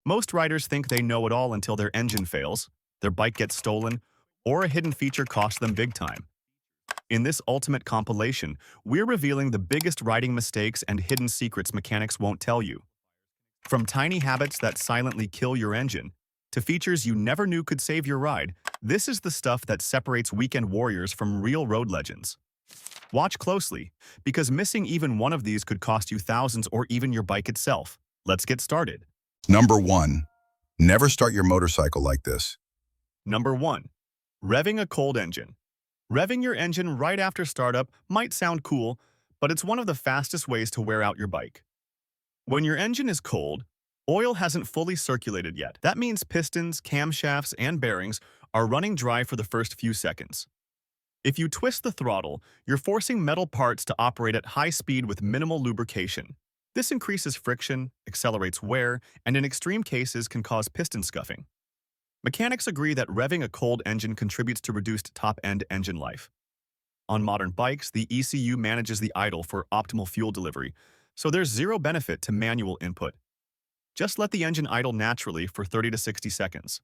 Most riders think they know it all until their engine fails, their bike gets stolen, or a hidden feature costs them big time. In this ultimate compilation, we're revealing the biggest riding mistakes and hidden secrets mechanics won't tell you. From tiny habits that silently kill your engine, to features you never knew could save your ride, this is the stuff that separates weekend warriors from real road legends. Watch closely, because missing even one of these could cost you thousands or even your bike itself. Let's get started. Number 1. Never start your motorcycle like this. Number 1. Revving a cold engine. Revving your engine right after startup might sound cool, but it's one of the fastest ways to wear out your bike. When your engine is cold, oil hasn't fully circulated yet. That means pistons, camshafts, and bearings are running dry for the first few seconds. If you twist the throttle, you're forcing metal parts to operate at high speed with minimal lubrication. This increases friction, accelerates wear, and in extreme cases can cause piston scuffing. Mechanics agree that revving a cold engine contributes to reduced top-end engine life. On modern bikes, the ECU manages the idle for optimal fuel delivery, so there's zero benefit to manual input. Just let the engine idle naturally for 30 to 60 seconds.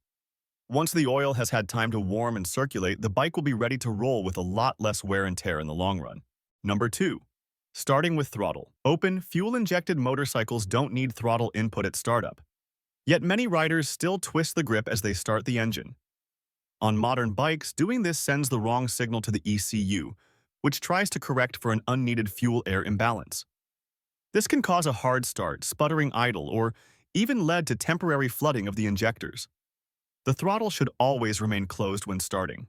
Once the oil has had time to warm and circulate, the bike will be ready to roll with a lot less wear and tear in the long run. Number 2. Starting with throttle. Open, fuel-injected motorcycles don't need throttle input at startup. Yet many riders still twist the grip as they start the engine. On modern bikes, doing this sends the wrong signal to the ECU, which tries to correct for an unneeded fuel-air imbalance. This can cause a hard start, sputtering idle, or even lead to temporary flooding of the injectors. The throttle should always remain closed when starting.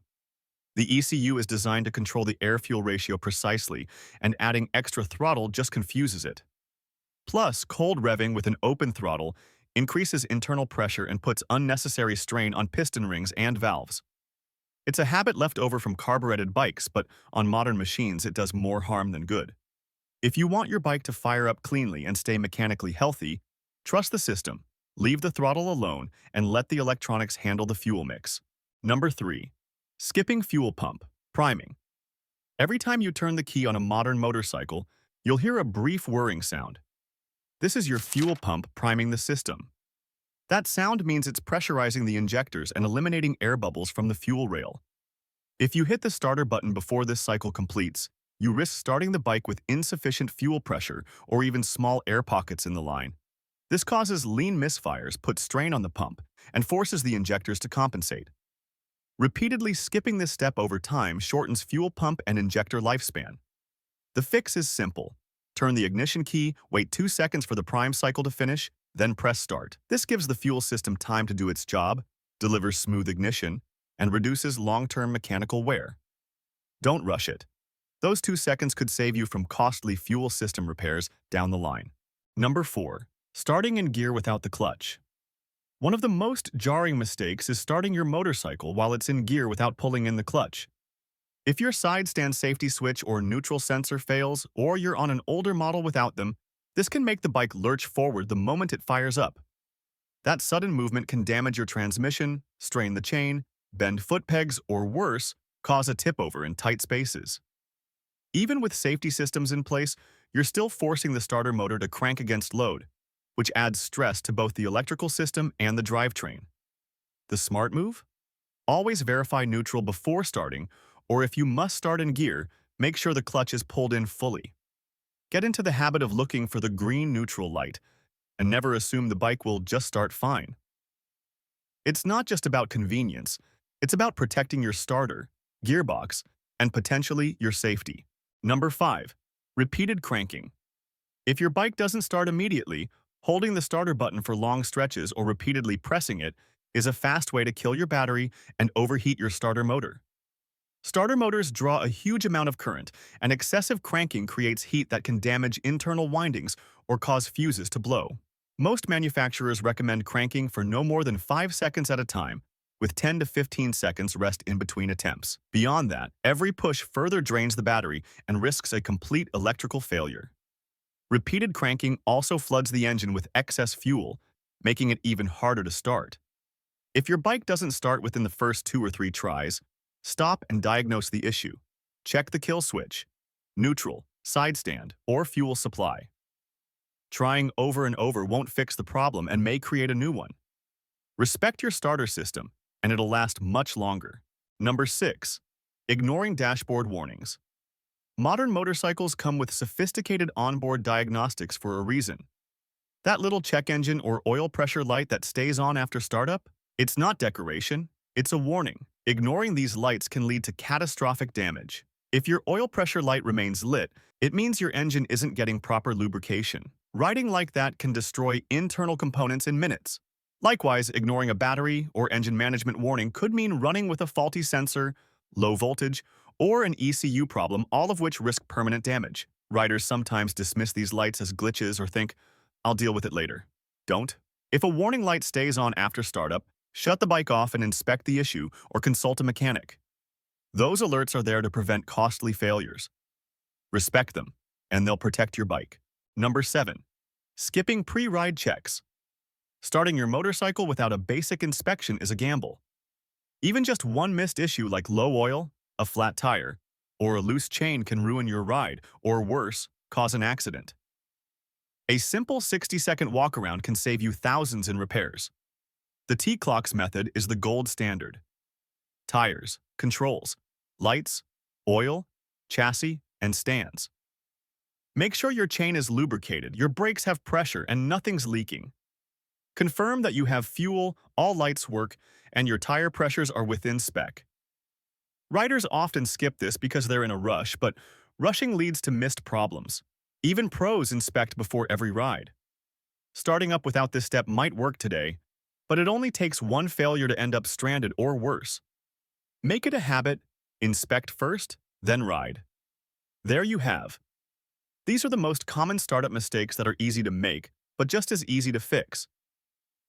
The ECU is designed to control the air-fuel ratio precisely, and adding extra throttle just confuses it. Plus, cold revving with an open throttle increases internal pressure and puts unnecessary strain on piston rings and valves. It's a habit left over from carbureted bikes, but on modern machines it does more harm than good. If you want your bike to fire up cleanly and stay mechanically healthy, trust the system, leave the throttle alone, and let the electronics handle the fuel mix. Number 3. Skipping fuel pump, priming. Every time you turn the key on a modern motorcycle, you'll hear a brief whirring sound. This is your fuel pump priming the system. That sound means it's pressurizing the injectors and eliminating air bubbles from the fuel rail. If you hit the starter button before this cycle completes, you risk starting the bike with insufficient fuel pressure or even small air pockets in the line. This causes lean misfires, puts strain on the pump, and forces the injectors to compensate. Repeatedly skipping this step over time shortens fuel pump and injector lifespan. The fix is simple. Turn the ignition key, wait 2 seconds for the prime cycle to finish, then press start. This gives the fuel system time to do its job, delivers smooth ignition, and reduces long-term mechanical wear. Don't rush it. Those 2 seconds could save you from costly fuel system repairs down the line. Number 4. Starting in gear without the clutch. One of the most jarring mistakes is starting your motorcycle while it's in gear without pulling in the clutch. If your side stand safety switch or neutral sensor fails, or you're on an older model without them, this can make the bike lurch forward the moment it fires up. That sudden movement can damage your transmission, strain the chain, bend foot pegs, or worse, cause a tip-over in tight spaces. Even with safety systems in place, you're still forcing the starter motor to crank against load, which adds stress to both the electrical system and the drivetrain. The smart move? Always verify neutral before starting, or if you must start in gear, make sure the clutch is pulled in fully. Get into the habit of looking for the green neutral light, and never assume the bike will just start fine. It's not just about convenience, it's about protecting your starter, gearbox, and potentially your safety. Number 5. Repeated cranking. If your bike doesn't start immediately, holding the starter button for long stretches or repeatedly pressing it is a fast way to kill your battery and overheat your starter motor. Starter motors draw a huge amount of current, and excessive cranking creates heat that can damage internal windings or cause fuses to blow. Most manufacturers recommend cranking for no more than 5 seconds at a time, with 10 to 15 seconds rest in between attempts. Beyond that, every push further drains the battery and risks a complete electrical failure. Repeated cranking also floods the engine with excess fuel, making it even harder to start. If your bike doesn't start within the first 2 or 3 tries, stop and diagnose the issue. Check the kill switch, neutral, side stand, or fuel supply. Trying over and over won't fix the problem and may create a new one. Respect your starter system, and it'll last much longer. Number 6. Ignoring dashboard warnings. Modern motorcycles come with sophisticated onboard diagnostics for a reason. That little check engine or oil pressure light that stays on after startup? It's not decoration, it's a warning. Ignoring these lights can lead to catastrophic damage. If your oil pressure light remains lit, it means your engine isn't getting proper lubrication. Riding like that can destroy internal components in minutes. Likewise, ignoring a battery or engine management warning could mean running with a faulty sensor, low voltage, or an ECU problem, all of which risk permanent damage. Riders sometimes dismiss these lights as glitches or think, "I'll deal with it later." Don't. If a warning light stays on after startup, shut the bike off and inspect the issue or consult a mechanic. Those alerts are there to prevent costly failures. Respect them, and they'll protect your bike. Number 7. Skipping pre-ride checks. Starting your motorcycle without a basic inspection is a gamble. Even just one missed issue like low oil, a flat tire, or a loose chain can ruin your ride, or worse, cause an accident. A simple 60-second walk-around can save you thousands in repairs. The T-clocks method is the gold standard. Tires, controls, lights, oil, chassis, and stands. Make sure your chain is lubricated, your brakes have pressure, and nothing's leaking. Confirm that you have fuel, all lights work, and your tire pressures are within spec. Riders often skip this because they're in a rush, but rushing leads to missed problems. Even pros inspect before every ride. Starting up without this step might work today, but it only takes one failure to end up stranded or worse. Make it a habit, inspect first, then ride. There you have. These are the most common startup mistakes that are easy to make, but just as easy to fix.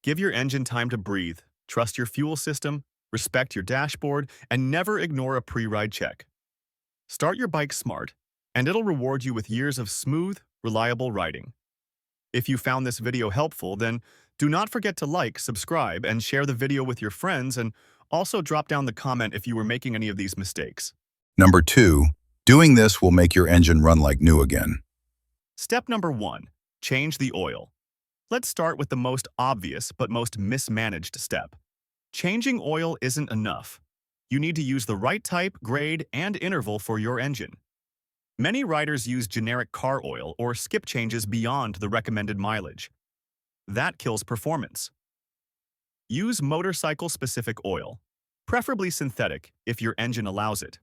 Give your engine time to breathe, trust your fuel system, respect your dashboard, and never ignore a pre-ride check. Start your bike smart, and it'll reward you with years of smooth, reliable riding. If you found this video helpful, then do not forget to like, subscribe, and share the video with your friends, and also drop down the comment if you were making any of these mistakes. Number 2. Doing this will make your engine run like new again. Step number 1. Change the oil. Let's start with the most obvious but most mismanaged step. Changing oil isn't enough. You need to use the right type, grade, and interval for your engine. Many riders use generic car oil or skip changes beyond the recommended mileage. That kills performance. Use motorcycle-specific oil, preferably synthetic if your engine allows it.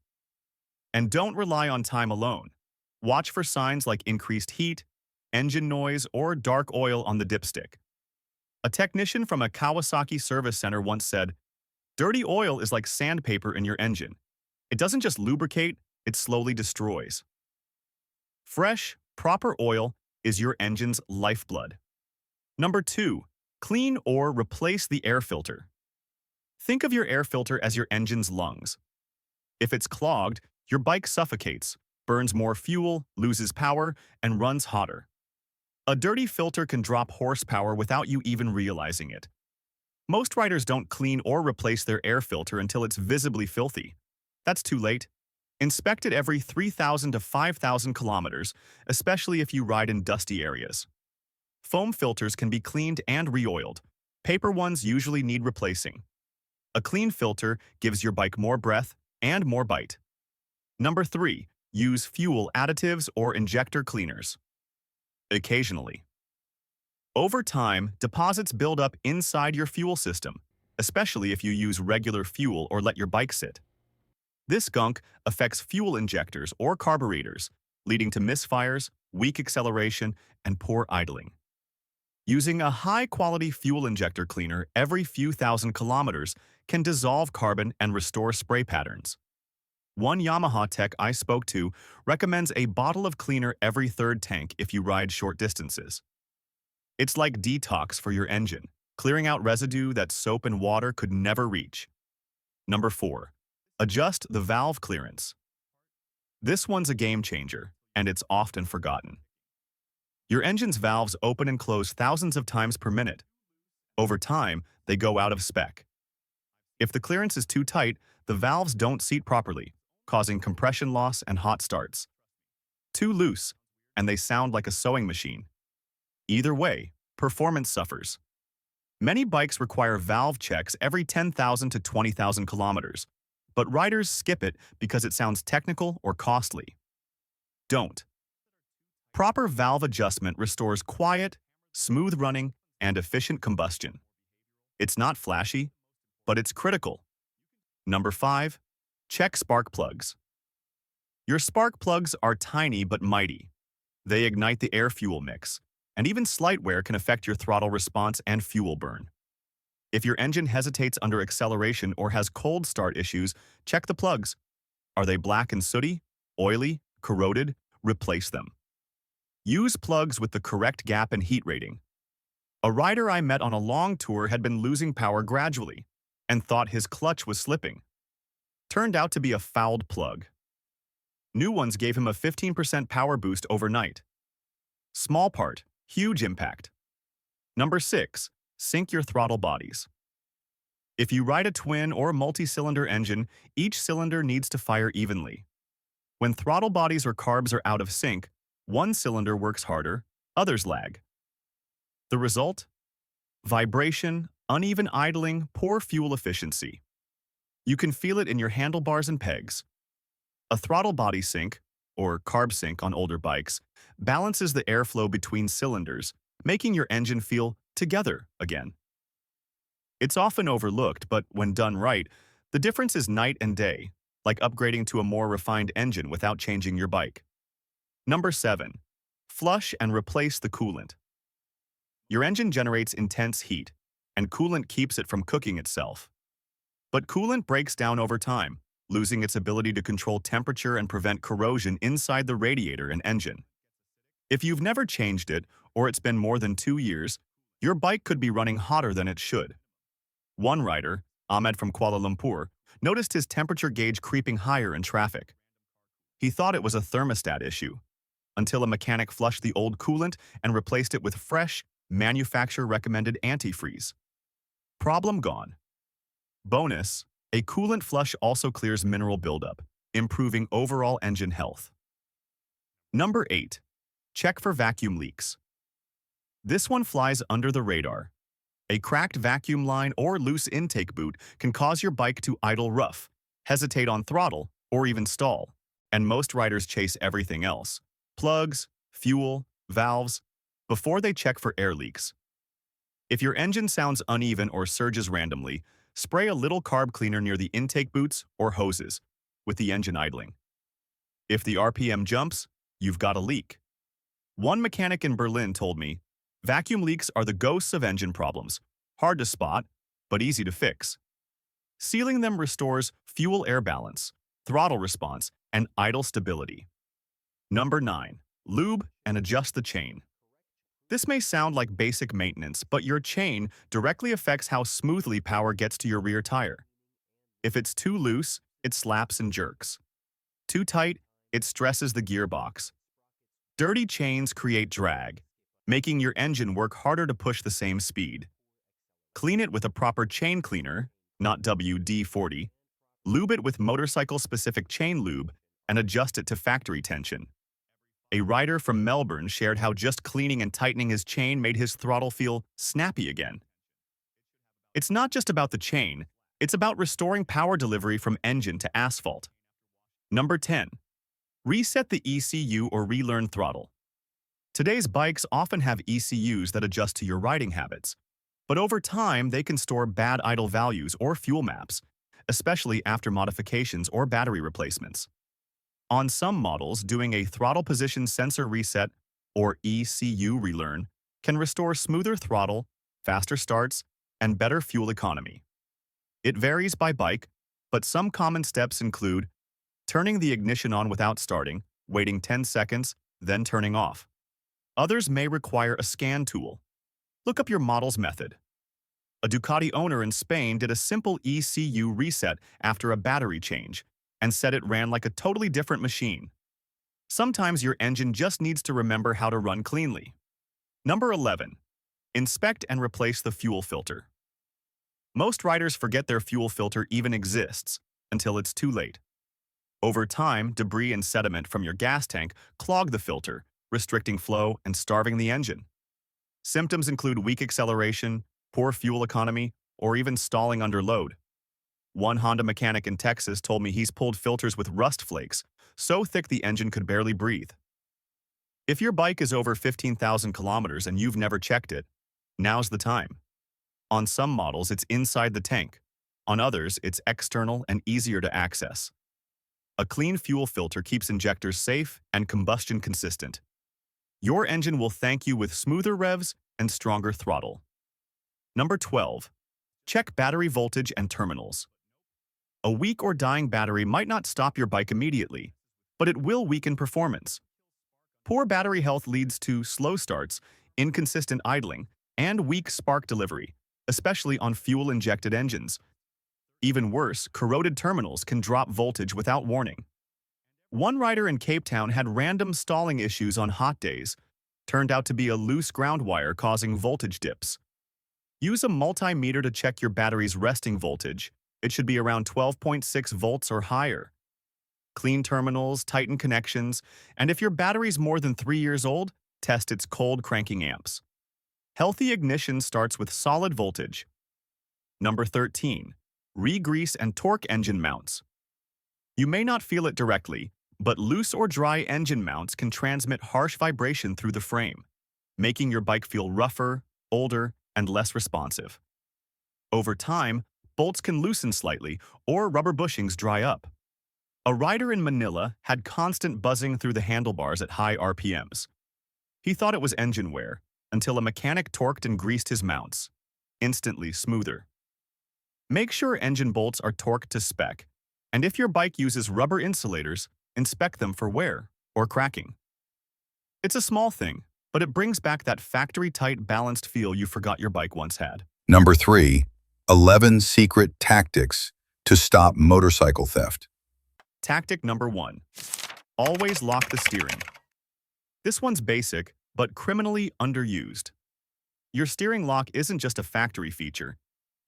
And don't rely on time alone. Watch for signs like increased heat, engine noise, or dark oil on the dipstick. A technician from a Kawasaki service center once said, "Dirty oil is like sandpaper in your engine. It doesn't just lubricate, it slowly destroys." Fresh, proper oil is your engine's lifeblood. Number 2. Clean or replace the air filter. Think of your air filter as your engine's lungs. If it's clogged, your bike suffocates, burns more fuel, loses power, and runs hotter. A dirty filter can drop horsepower without you even realizing it. Most riders don't clean or replace their air filter until it's visibly filthy. That's too late. Inspect it every 3,000 to 5,000 kilometers, especially if you ride in dusty areas. Foam filters can be cleaned and re-oiled. Paper ones usually need replacing. A clean filter gives your bike more breath and more bite. Number 3. Use fuel additives or injector cleaners. Occasionally. Over time, deposits build up inside your fuel system, especially if you use regular fuel or let your bike sit. This gunk affects fuel injectors or carburetors, leading to misfires, weak acceleration, and poor idling. Using a high-quality fuel injector cleaner every few thousand kilometers can dissolve carbon and restore spray patterns. One Yamaha tech I spoke to recommends a bottle of cleaner every third tank if you ride short distances. It's like detox for your engine, clearing out residue that soap and water could never reach. Number 4. Adjust the valve clearance. This one's a game changer, and it's often forgotten. Your engine's valves open and close thousands of times per minute. Over time, they go out of spec. If the clearance is too tight, the valves don't seat properly, causing compression loss and hot starts. Too loose, and they sound like a sewing machine. Either way, performance suffers. Many bikes require valve checks every 10,000 to 20,000 kilometers, but riders skip it because it sounds technical or costly. Don't. Proper valve adjustment restores quiet, smooth running, and efficient combustion. It's not flashy, but it's critical. Number 5. Check spark plugs. Your spark plugs are tiny but mighty. They ignite the air-fuel mix, and even slight wear can affect your throttle response and fuel burn. If your engine hesitates under acceleration or has cold start issues, check the plugs. Are they black and sooty, oily, corroded? Replace them. Use plugs with the correct gap and heat rating. A rider I met on a long tour had been losing power gradually and thought his clutch was slipping. Turned out to be a fouled plug. New ones gave him a 15% power boost overnight. Small part, huge impact. Number 6. Sync your throttle bodies. If you ride a twin or multi-cylinder engine, each cylinder needs to fire evenly. When throttle bodies or carbs are out of sync, one cylinder works harder, others lag. The result? Vibration, uneven idling, poor fuel efficiency. You can feel it in your handlebars and pegs. A throttle body sync, or carb sync on older bikes, balances the airflow between cylinders, making your engine feel together again. It's often overlooked, but when done right, the difference is night and day, like upgrading to a more refined engine without changing your bike. Number 7. Flush and replace the coolant. Your engine generates intense heat, and coolant keeps it from cooking itself. But coolant breaks down over time, losing its ability to control temperature and prevent corrosion inside the radiator and engine. If you've never changed it, or it's been more than 2 years, your bike could be running hotter than it should. One rider, Ahmed from Kuala Lumpur, noticed his temperature gauge creeping higher in traffic. He thought it was a thermostat issue, until a mechanic flushed the old coolant and replaced it with fresh, manufacturer-recommended antifreeze. Problem gone. Bonus, a coolant flush also clears mineral buildup, improving overall engine health. Number 8. Check for vacuum leaks. This one flies under the radar. A cracked vacuum line or loose intake boot can cause your bike to idle rough, hesitate on throttle, or even stall, and most riders chase everything else: plugs, fuel, valves, before they check for air leaks. If your engine sounds uneven or surges randomly, spray a little carb cleaner near the intake boots or hoses, with the engine idling. If the RPM jumps, you've got a leak. One mechanic in Berlin told me, vacuum leaks are the ghosts of engine problems, hard to spot, but easy to fix. Sealing them restores fuel-air balance, throttle response, and idle stability. Number 9. Lube and adjust the chain. This may sound like basic maintenance, but your chain directly affects how smoothly power gets to your rear tire. If it's too loose, it slaps and jerks. Too tight, it stresses the gearbox. Dirty chains create drag, making your engine work harder to push the same speed. Clean it with a proper chain cleaner, not WD-40. Lube it with motorcycle-specific chain lube and adjust it to factory tension. A rider from Melbourne shared how just cleaning and tightening his chain made his throttle feel snappy again. It's not just about the chain, it's about restoring power delivery from engine to asphalt. Number 10. Reset the ECU or relearn throttle. Today's bikes often have ECUs that adjust to your riding habits, but over time they can store bad idle values or fuel maps, especially after modifications or battery replacements. On some models, doing a throttle position sensor reset, or ECU relearn, can restore smoother throttle, faster starts, and better fuel economy. It varies by bike, but some common steps include turning the ignition on without starting, waiting 10 seconds, then turning off. Others may require a scan tool. Look up your model's method. A Ducati owner in Spain did a simple ECU reset after a battery change, and said it ran like a totally different machine. Sometimes your engine just needs to remember how to run cleanly. Number 11. Inspect and replace the fuel filter. Most riders forget their fuel filter even exists until it's too late. Over time, debris and sediment from your gas tank clog the filter, restricting flow and starving the engine. Symptoms include weak acceleration, poor fuel economy, or even stalling under load. One Honda mechanic in Texas told me he's pulled filters with rust flakes, so thick the engine could barely breathe. If your bike is over 15,000 kilometers and you've never checked it, now's the time. On some models, it's inside the tank. On others, it's external and easier to access. A clean fuel filter keeps injectors safe and combustion consistent. Your engine will thank you with smoother revs and stronger throttle. Number 12. Check battery voltage and terminals. A weak or dying battery might not stop your bike immediately, but it will weaken performance. Poor battery health leads to slow starts, inconsistent idling, and weak spark delivery, especially on fuel-injected engines. Even worse, corroded terminals can drop voltage without warning. One rider in Cape Town had random stalling issues on hot days. Turned out to be a loose ground wire causing voltage dips. Use a multimeter to check your battery's resting voltage. It should be around 12.6 volts or higher. Clean terminals, tighten connections, and if your battery's more than 3 years old, test its cold cranking amps. Healthy ignition starts with solid voltage. Number 13. Re-grease and torque engine mounts. You may not feel it directly, but loose or dry engine mounts can transmit harsh vibration through the frame, making your bike feel rougher, older, and less responsive. Over time, bolts can loosen slightly or rubber bushings dry up. A rider in Manila had constant buzzing through the handlebars at high RPMs. He thought it was engine wear until a mechanic torqued and greased his mounts. Instantly smoother. Make sure engine bolts are torqued to spec, and if your bike uses rubber insulators, inspect them for wear or cracking. It's a small thing, but it brings back that factory-tight, balanced feel you forgot your bike once had. Number 3. 11 secret tactics to stop motorcycle theft. Tactic number 1. Always lock the steering. This one's basic, but criminally underused. Your steering lock isn't just a factory feature.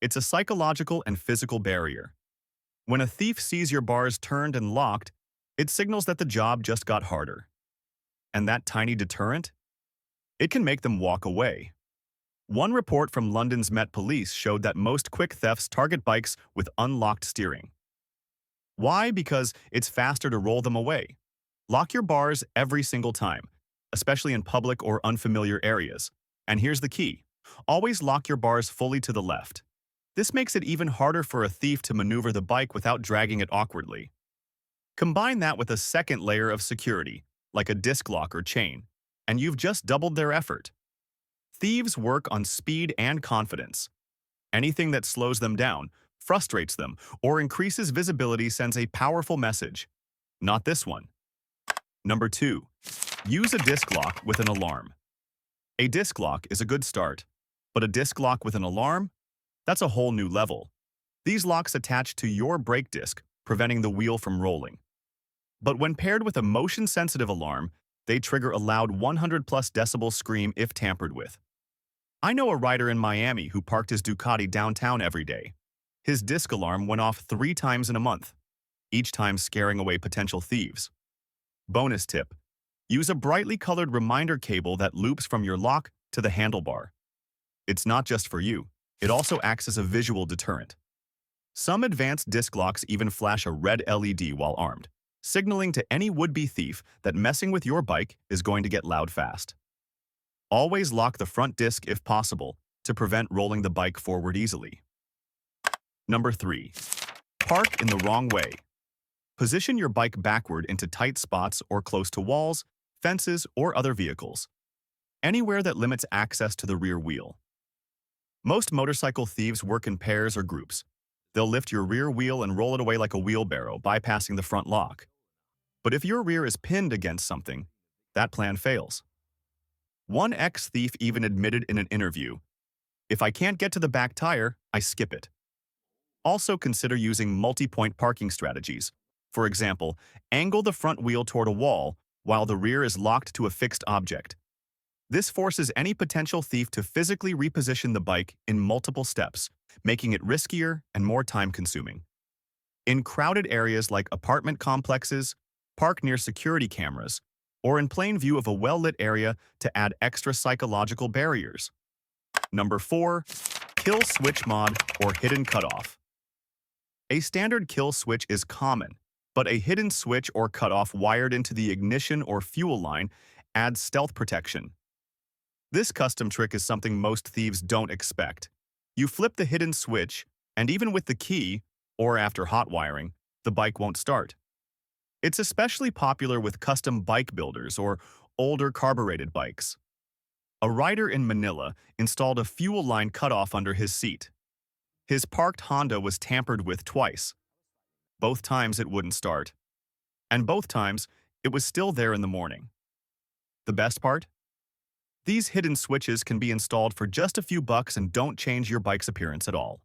It's a psychological and physical barrier. When a thief sees your bars turned and locked, it signals that the job just got harder. And that tiny deterrent? It can make them walk away. One report from London's Met Police showed that most quick thefts target bikes with unlocked steering. Why? Because it's faster to roll them away. Lock your bars every single time, especially in public or unfamiliar areas. And here's the key. Always lock your bars fully to the left. This makes it even harder for a thief to maneuver the bike without dragging it awkwardly. Combine that with a second layer of security, like a disc lock or chain, and you've just doubled their effort. Thieves work on speed and confidence. Anything that slows them down, frustrates them, or increases visibility sends a powerful message. Not this one. Number 2. Use a disc lock with an alarm. A disc lock is a good start, but a disc lock with an alarm? That's a whole new level. These locks attach to your brake disc, preventing the wheel from rolling. But when paired with a motion-sensitive alarm, they trigger a loud 100-plus decibel scream if tampered with. I know a rider in Miami who parked his Ducati downtown every day. His disc alarm went off 3 times in a month, each time scaring away potential thieves. Bonus tip: use a brightly colored reminder cable that loops from your lock to the handlebar. It's not just for you. It also acts as a visual deterrent. Some advanced disc locks even flash a red LED while armed, signaling to any would-be thief that messing with your bike is going to get loud fast. Always lock the front disc if possible to prevent rolling the bike forward easily. Number 3. Park in the wrong way. Position your bike backward into tight spots or close to walls, fences, or other vehicles. Anywhere that limits access to the rear wheel. Most motorcycle thieves work in pairs or groups. They'll lift your rear wheel and roll it away like a wheelbarrow, bypassing the front lock. But if your rear is pinned against something, that plan fails. One ex-thief even admitted in an interview, "If I can't get to the back tire, I skip it." Also consider using multi-point parking strategies. For example, angle the front wheel toward a wall while the rear is locked to a fixed object. This forces any potential thief to physically reposition the bike in multiple steps, making it riskier and more time-consuming. In crowded areas like apartment complexes, park near security cameras, or in plain view of a well-lit area to add extra psychological barriers. Number 4. Kill switch mod or hidden cutoff. A standard kill switch is common, but a hidden switch or cutoff wired into the ignition or fuel line adds stealth protection. This custom trick is something most thieves don't expect. You flip the hidden switch, and even with the key, or after hot wiring, the bike won't start. It's especially popular with custom bike builders or older carbureted bikes. A rider in Manila installed a fuel line cutoff under his seat. His parked Honda was tampered with twice. Both times it wouldn't start. And both times, it was still there in the morning. The best part? These hidden switches can be installed for just a few bucks and don't change your bike's appearance at all.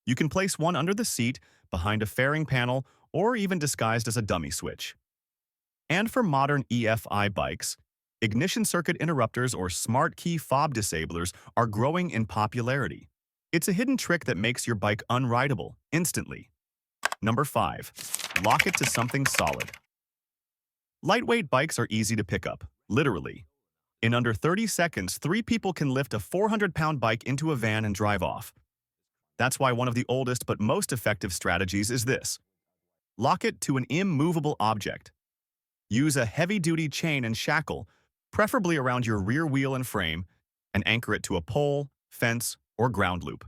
You can place one under the seat, behind a fairing panel, or even disguised as a dummy switch. And for modern EFI bikes, ignition circuit interrupters or smart key fob disablers are growing in popularity. It's a hidden trick that makes your bike unrideable instantly. Number 5. Lock it to something solid. Lightweight bikes are easy to pick up, literally. In under 30 seconds, 3 people can lift a 400-pound bike into a van and drive off. That's why one of the oldest but most effective strategies is this. Lock it to an immovable object. Use a heavy-duty chain and shackle, preferably around your rear wheel and frame, and anchor it to a pole, fence, or ground loop.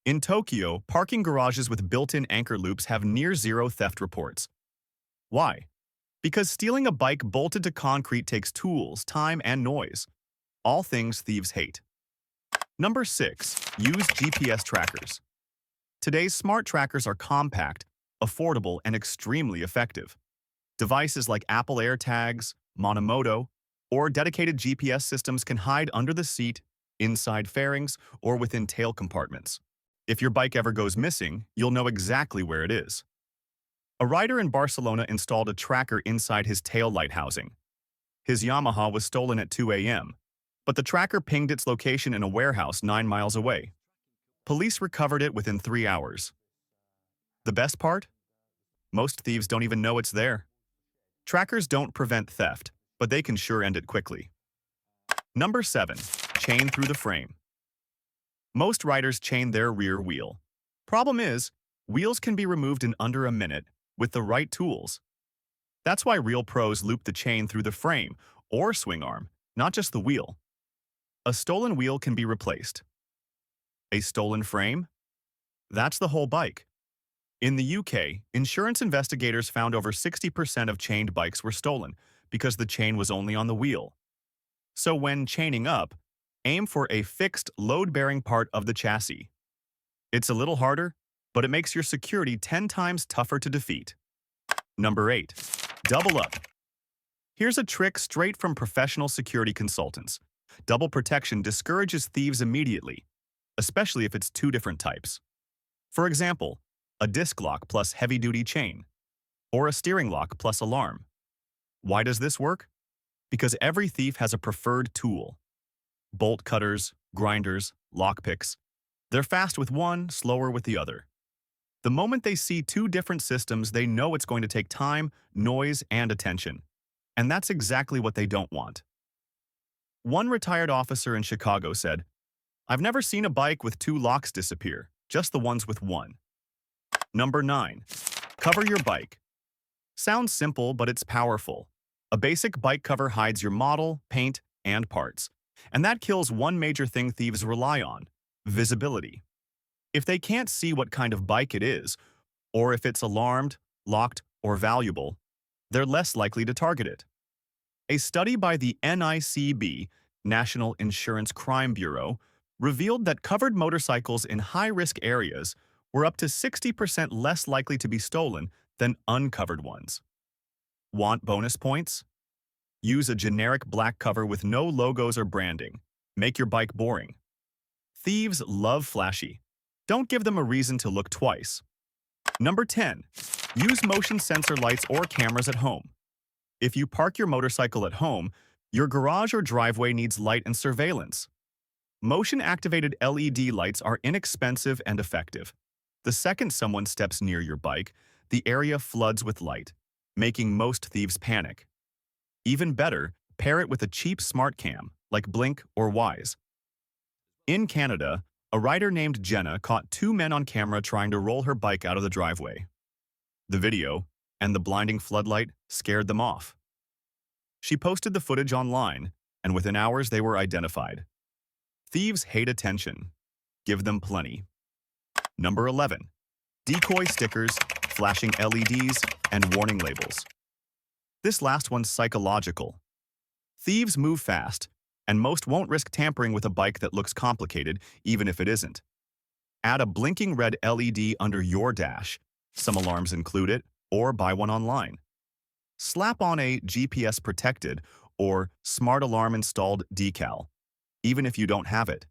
In Tokyo, parking garages with built-in anchor loops have near-zero theft reports. Why? Because stealing a bike bolted to concrete takes tools, time, and noise. All things thieves hate. Number 6. Use GPS trackers. Today's smart trackers are compact, affordable, and extremely effective. Devices like Apple AirTags, Monomoto, or dedicated GPS systems can hide under the seat, inside fairings, or within tail compartments. If your bike ever goes missing, you'll know exactly where it is. A rider in Barcelona installed a tracker inside his tail light housing. His Yamaha was stolen at 2 a.m., but the tracker pinged its location in a warehouse 9 miles away. Police recovered it within 3 hours. The best part? Most thieves don't even know it's there. Trackers don't prevent theft, but they can sure end it quickly. Number 7. Chain through the frame. Most riders chain their rear wheel. Problem is, wheels can be removed in under a minute with the right tools. That's why real pros loop the chain through the frame or swing arm, not just the wheel. A stolen wheel can be replaced. A stolen frame? That's the whole bike. In the UK, insurance investigators found over 60% of chained bikes were stolen because the chain was only on the wheel. So when chaining up, aim for a fixed load-bearing part of the chassis. It's a little harder, but it makes your security 10 times tougher to defeat. Number 8. Double up. Here's a trick straight from professional security consultants. Double protection discourages thieves immediately, especially if it's 2 different types. For example, a disc lock plus heavy-duty chain, or a steering lock plus alarm. Why does this work? Because every thief has a preferred tool. Bolt cutters, grinders, lockpicks. They're fast with one, slower with the other. The moment they see 2 different systems, they know it's going to take time, noise, and attention. And that's exactly what they don't want. One retired officer in Chicago said, "I've never seen a bike with 2 locks disappear, just the ones with one." Number 9. Cover your bike. Sounds simple, but it's powerful. A basic bike cover hides your model, paint, and parts. And that kills one major thing thieves rely on: visibility. If they can't see what kind of bike it is, or if it's alarmed, locked, or valuable, they're less likely to target it. A study by the NICB, National Insurance Crime Bureau, revealed that covered motorcycles in high-risk areas were up to 60% less likely to be stolen than uncovered ones. Want bonus points? Use a generic black cover with no logos or branding. Make your bike boring. Thieves love flashy. Don't give them a reason to look twice. Number 10. Use motion sensor lights or cameras at home. If you park your motorcycle at home, your garage or driveway needs light and surveillance. Motion-activated LED lights are inexpensive and effective. The second someone steps near your bike, the area floods with light, making most thieves panic. Even better, pair it with a cheap smart cam, like Blink or Wise. In Canada, A rider named Jenna caught two men on camera trying to roll her bike out of the driveway. The video and the blinding floodlight scared them off. She posted the footage online, and within hours they were identified. Thieves hate attention. Give them plenty. Number 11. Decoy stickers, flashing LEDs, and warning labels. This last one's psychological. Thieves move fast, and most won't risk tampering with a bike that looks complicated, even if it isn't. Add a blinking red LED under your dash. Some alarms include it, or buy one online. Slap on a GPS-protected or smart alarm installed decal, even if you don't have it.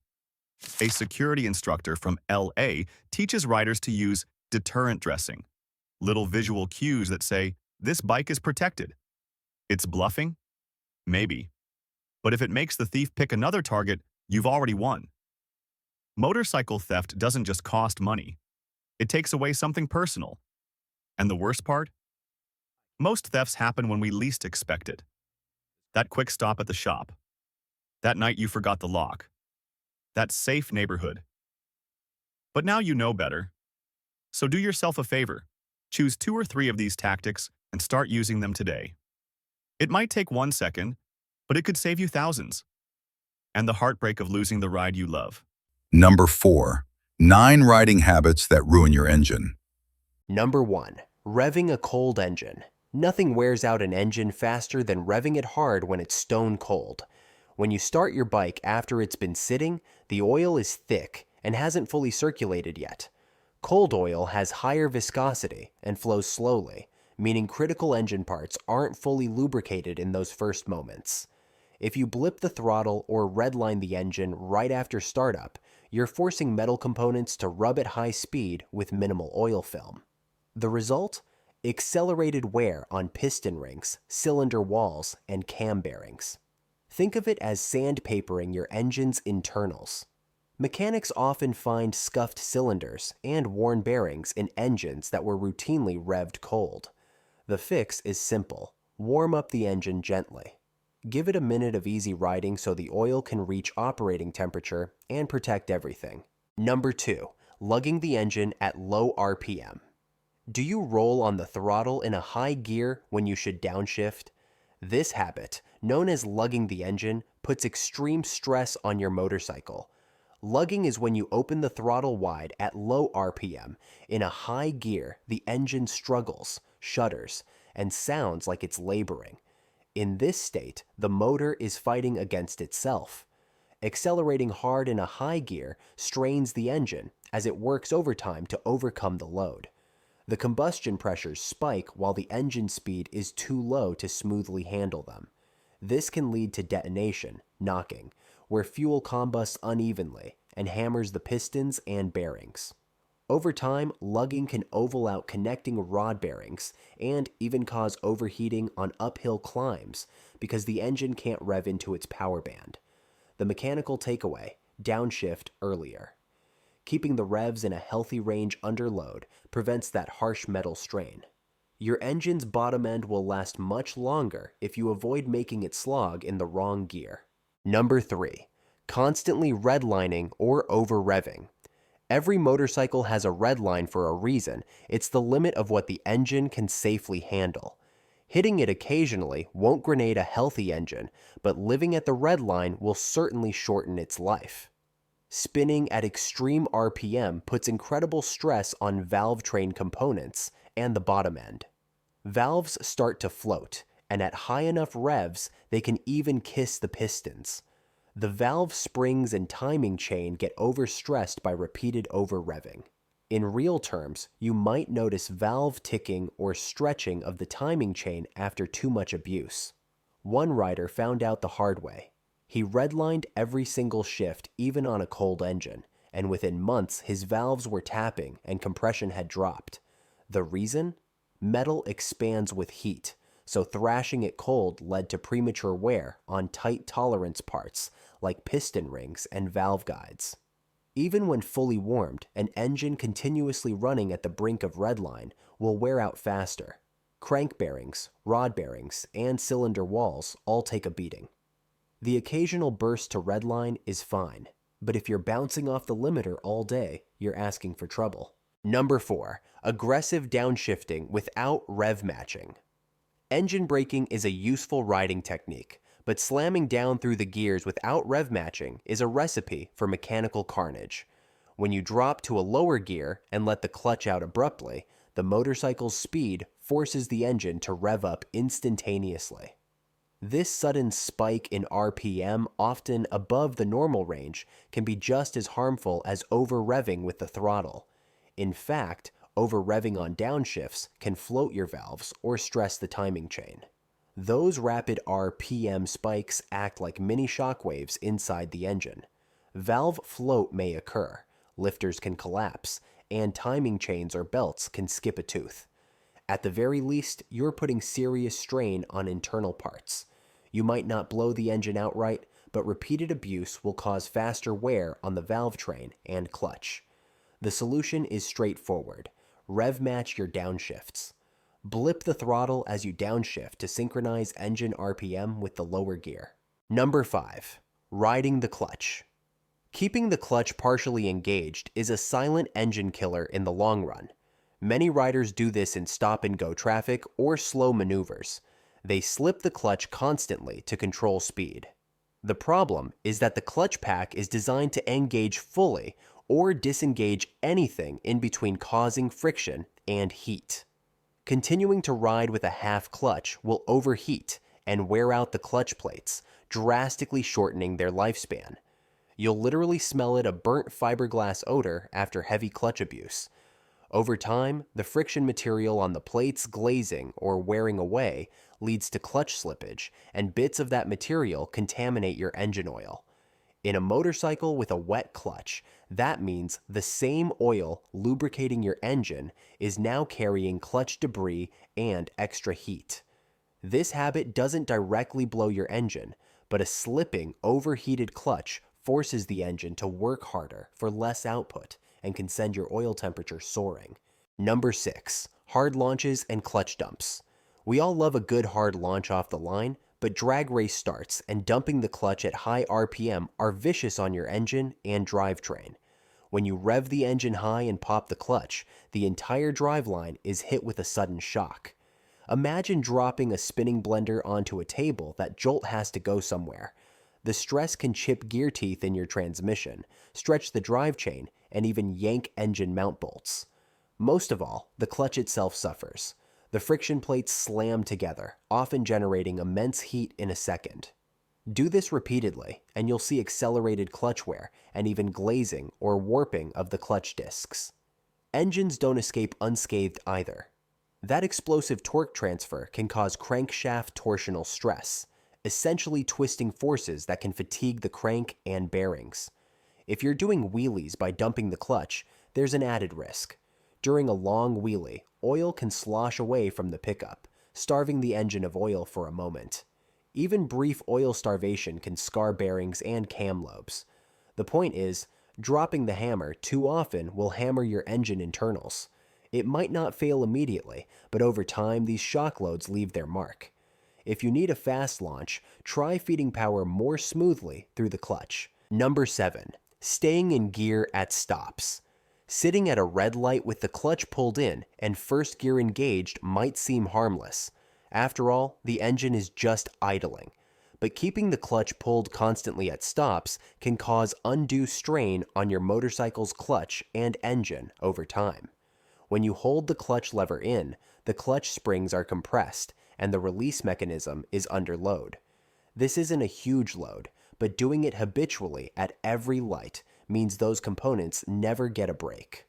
A security instructor from LA teaches riders to use deterrent dressing, little visual cues that say, "This bike is protected." It's bluffing? Maybe. But if it makes the thief pick another target, you've already won. Motorcycle theft doesn't just cost money. It takes away something personal. And the worst part? Most thefts happen when we least expect it. That quick stop at the shop. That night you forgot the lock. That safe neighborhood. But now you know better. So do yourself a favor. Choose 2 or 3 of these tactics and start using them today. It might take 1 second, but it could save you thousands. And the heartbreak of losing the ride you love. Number 4. 9 riding habits that ruin your engine. Number 1. Revving a cold engine. Nothing wears out an engine faster than revving it hard when it's stone cold. When you start your bike after it's been sitting, the oil is thick and hasn't fully circulated yet. Cold oil has higher viscosity and flows slowly, meaning critical engine parts aren't fully lubricated in those first moments. If you blip the throttle or redline the engine right after startup, you're forcing metal components to rub at high speed with minimal oil film. The result? Accelerated wear on piston rings, cylinder walls, and cam bearings. Think of it as sandpapering your engine's internals. Mechanics often find scuffed cylinders and worn bearings in engines that were routinely revved cold. The fix is simple. Warm up the engine gently. Give it a minute of easy riding so the oil can reach operating temperature and protect everything. Number 2. Lugging the engine at low RPM. Do you roll on the throttle in a high gear when you should downshift? This habit, known as lugging the engine, puts extreme stress on your motorcycle. Lugging is when you open the throttle wide at low RPM. In a high gear, the engine struggles, shudders, and sounds like it's laboring. In this state, the motor is fighting against itself. Accelerating hard in a high gear strains the engine as it works overtime to overcome the load. The combustion pressures spike while the engine speed is too low to smoothly handle them. This can lead to detonation, knocking, where fuel combusts unevenly and hammers the pistons and bearings. Over time, lugging can oval out connecting rod bearings and even cause overheating on uphill climbs because the engine can't rev into its power band. The mechanical takeaway: downshift earlier. Keeping the revs in a healthy range under load prevents that harsh metal strain. Your engine's bottom end will last much longer if you avoid making it slog in the wrong gear. Number 3. Constantly redlining or over-revving. Every motorcycle has a redline for a reason. It's the limit of what the engine can safely handle. Hitting it occasionally won't grenade a healthy engine, but living at the redline will certainly shorten its life. Spinning at extreme RPM puts incredible stress on valve train components and the bottom end. Valves start to float, and at high enough revs, they can even kiss the pistons. The valve springs and timing chain get overstressed by repeated over-revving. In real terms, you might notice valve ticking or stretching of the timing chain after too much abuse. One rider found out the hard way. He redlined every single shift, even on a cold engine, and within months his valves were tapping and compression had dropped. The reason? Metal expands with heat, so thrashing it cold led to premature wear on tight tolerance parts like piston rings and valve guides. Even when fully warmed, an engine continuously running at the brink of redline will wear out faster. Crank bearings, rod bearings, and cylinder walls all take a beating. The occasional burst to redline is fine, but if you're bouncing off the limiter all day, you're asking for trouble. Number 4. Aggressive downshifting without rev matching. Engine braking is a useful riding technique, but slamming down through the gears without rev matching is a recipe for mechanical carnage. When you drop to a lower gear and let the clutch out abruptly, the motorcycle's speed forces the engine to rev up instantaneously. This sudden spike in RPM, often above the normal range, can be just as harmful as over-revving with the throttle. In fact, over-revving on downshifts can float your valves or stress the timing chain. Those rapid RPM spikes act like mini shockwaves inside the engine. Valve float may occur, lifters can collapse, and timing chains or belts can skip a tooth. At the very least, you're putting serious strain on internal parts. You might not blow the engine outright, but repeated abuse will cause faster wear on the valve train and clutch. The solution is straightforward. Rev match your downshifts. Blip the throttle as you downshift to synchronize engine RPM with the lower gear. Number 5. Riding the clutch. Keeping the clutch partially engaged is a silent engine killer in the long run. Many riders do this in stop-and-go traffic or slow maneuvers. They slip the clutch constantly to control speed. The problem is that the clutch pack is designed to engage fully or disengage anything in between, causing friction and heat. Continuing to ride with a half clutch will overheat and wear out the clutch plates, drastically shortening their lifespan. You'll literally smell a burnt fiberglass odor after heavy clutch abuse. Over time, the friction material on the plates glazing or wearing away leads to clutch slippage, and bits of that material contaminate your engine oil. In a motorcycle with a wet clutch, that means the same oil lubricating your engine is now carrying clutch debris and extra heat. This habit doesn't directly blow your engine, but a slipping, overheated clutch forces the engine to work harder for less output and can send your oil temperature soaring. Number 6. Hard launches and clutch dumps. We all love a good hard launch off the line, but drag race starts and dumping the clutch at high RPM are vicious on your engine and drivetrain. When you rev the engine high and pop the clutch, the entire driveline is hit with a sudden shock. Imagine dropping a spinning blender onto a table that jolt has to go somewhere. The stress can chip gear teeth in your transmission, stretch the drive chain, and even yank engine mount bolts. Most of all, the clutch itself suffers. The friction plates slam together, often generating immense heat in a second. Do this repeatedly, and you'll see accelerated clutch wear and even glazing or warping of the clutch discs. Engines don't escape unscathed either. That explosive torque transfer can cause crankshaft torsional stress, essentially twisting forces that can fatigue the crank and bearings. If you're doing wheelies by dumping the clutch, there's an added risk. During a long wheelie, oil can slosh away from the pickup, starving the engine of oil for a moment. Even brief oil starvation can scar bearings and cam lobes. The point is, dropping the hammer too often will hammer your engine internals. It might not fail immediately, but over time these shock loads leave their mark. If you need a fast launch, try feeding power more smoothly through the clutch. Number 7. Staying in gear at stops. Sitting at a red light with the clutch pulled in and first gear engaged might seem harmless. After all, the engine is just idling. But keeping the clutch pulled constantly at stops can cause undue strain on your motorcycle's clutch and engine over time. When you hold the clutch lever in, the clutch springs are compressed and the release mechanism is under load. This isn't a huge load, but doing it habitually at every light means those components never get a break.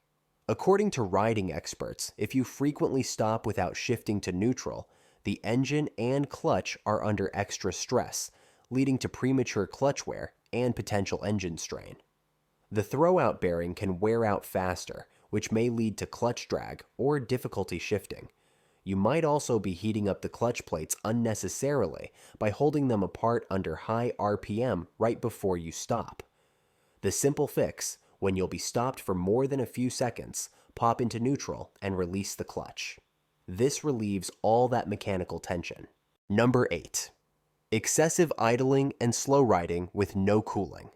According to riding experts, if you frequently stop without shifting to neutral, the engine and clutch are under extra stress, leading to premature clutch wear and potential engine strain. The throwout bearing can wear out faster, which may lead to clutch drag or difficulty shifting. You might also be heating up the clutch plates unnecessarily by holding them apart under high RPM right before you stop. The simple fix, when you'll be stopped for more than a few seconds, pop into neutral and release the clutch. This relieves all that mechanical tension. Number 8. Excessive idling and slow riding with no cooling.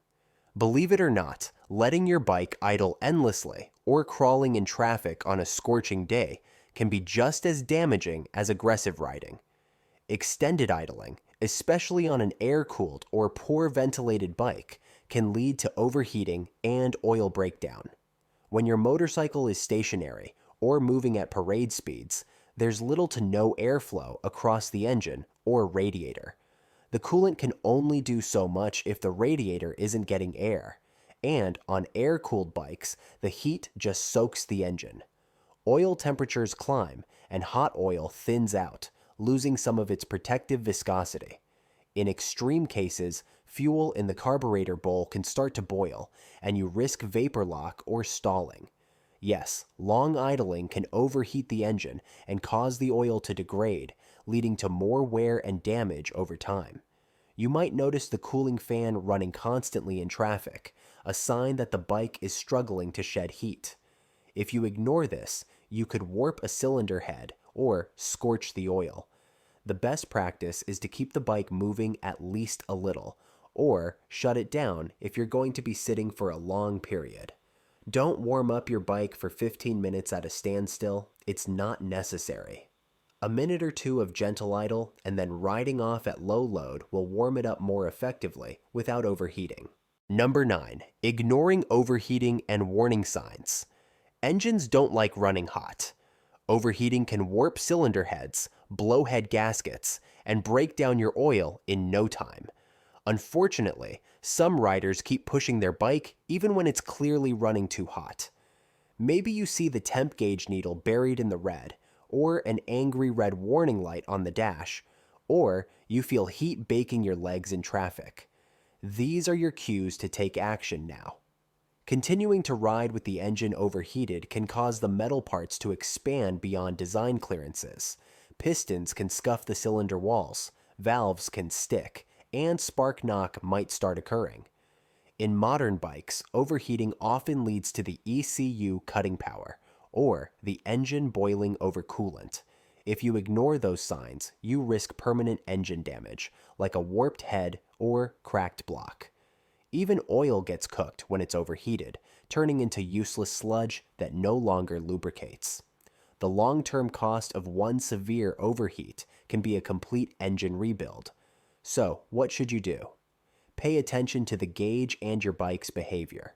Believe it or not, letting your bike idle endlessly or crawling in traffic on a scorching day can be just as damaging as aggressive riding. Extended idling, especially on an air-cooled or poor ventilated bike, can lead to overheating and oil breakdown. When your motorcycle is stationary or moving at parade speeds, there's little to no airflow across the engine or radiator. The coolant can only do so much if the radiator isn't getting air, and on air-cooled bikes, the heat just soaks the engine. Oil temperatures climb, and hot oil thins out, losing some of its protective viscosity. In extreme cases, fuel in the carburetor bowl can start to boil, and you risk vapor lock or stalling. Yes, long idling can overheat the engine and cause the oil to degrade, leading to more wear and damage over time. You might notice the cooling fan running constantly in traffic, a sign that the bike is struggling to shed heat. If you ignore this, you could warp a cylinder head or scorch the oil. The best practice is to keep the bike moving at least a little, or shut it down if you're going to be sitting for a long period. Don't warm up your bike for 15 minutes at a standstill. It's not necessary. A minute or two of gentle idle and then riding off at low load will warm it up more effectively without overheating. Number 9. Ignoring overheating and warning signs. Engines don't like running hot. Overheating can warp cylinder heads, blow head gaskets, and break down your oil in no time. Unfortunately, some riders keep pushing their bike even when it's clearly running too hot. Maybe you see the temp gauge needle buried in the red, or an angry red warning light on the dash, or you feel heat baking your legs in traffic. These are your cues to take action now. Continuing to ride with the engine overheated can cause the metal parts to expand beyond design clearances. Pistons can scuff the cylinder walls, valves can stick, and spark knock might start occurring. In modern bikes, overheating often leads to the ECU cutting power, or the engine boiling over coolant. If you ignore those signs, you risk permanent engine damage, like a warped head or cracked block. Even oil gets cooked when it's overheated, turning into useless sludge that no longer lubricates. The long-term cost of one severe overheat can be a complete engine rebuild. So, what should you do? Pay attention to the gauge and your bike's behavior.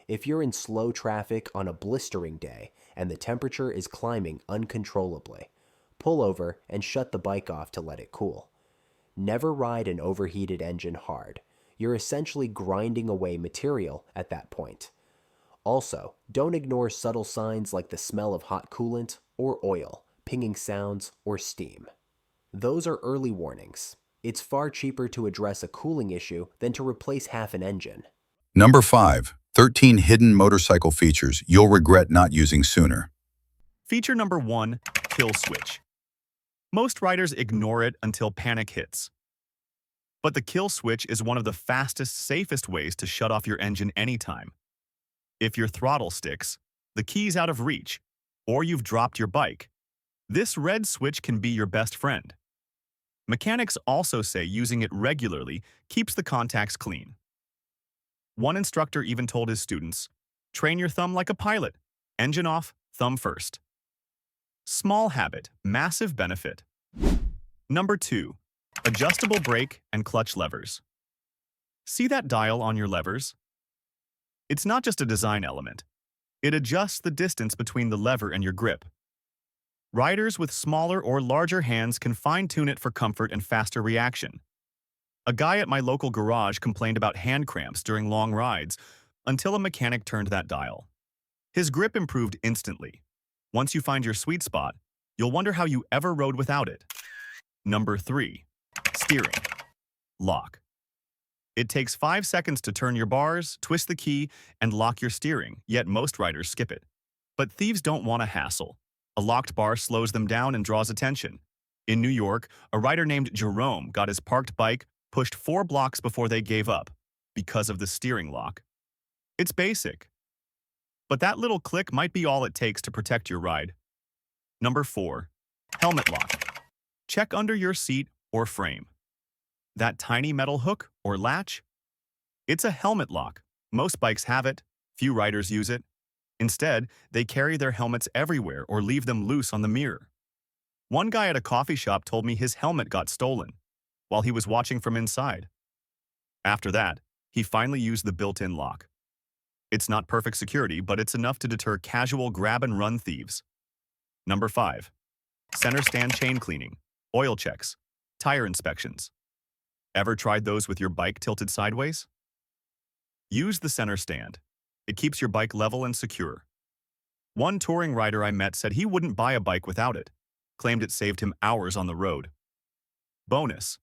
If you're in slow traffic on a blistering day and the temperature is climbing uncontrollably, pull over and shut the bike off to let it cool. Never ride an overheated engine hard. You're essentially grinding away material at that point. Also, don't ignore subtle signs like the smell of hot coolant or oil, pinging sounds, or steam. Those are early warnings. It's far cheaper to address a cooling issue than to replace half an engine. Number 5. 13 hidden motorcycle features you'll regret not using sooner. Feature number 1, kill switch. Most riders ignore it until panic hits. But the kill switch is one of the fastest, safest ways to shut off your engine anytime. If your throttle sticks, the key's out of reach, or you've dropped your bike, this red switch can be your best friend. Mechanics also say using it regularly keeps the contacts clean. One instructor even told his students, "Train your thumb like a pilot. Engine off, thumb first." Small habit, massive benefit. Number 2, adjustable brake and clutch levers. See that dial on your levers? It's not just a design element. It adjusts the distance between the lever and your grip. Riders with smaller or larger hands can fine-tune it for comfort and faster reaction. A guy at my local garage complained about hand cramps during long rides until a mechanic turned that dial. His grip improved instantly. Once you find your sweet spot, you'll wonder how you ever rode without it. Number 3, steering. Lock. It takes 5 seconds to turn your bars, twist the key, and lock your steering, yet most riders skip it. But thieves don't want a hassle. A locked bar slows them down and draws attention. In New York, a rider named Jerome got his parked bike pushed 4 blocks before they gave up because of the steering lock. It's basic. But that little click might be all it takes to protect your ride. Number 4, helmet lock. Check under your seat or frame. That tiny metal hook or latch? It's a helmet lock, Most bikes have it, few riders use it. Instead, they carry their helmets everywhere or leave them loose on the mirror. One guy at a coffee shop told me his helmet got stolen while he was watching from inside. After that, he finally used the built-in lock. It's not perfect security, but it's enough to deter casual grab-and-run thieves. Number 5. Center stand chain cleaning, oil checks, tire inspections. Ever tried those with your bike tilted sideways? Use the center stand. It keeps your bike level and secure. One touring rider I met said he wouldn't buy a bike without it, claimed it saved him hours on the road. Bonus: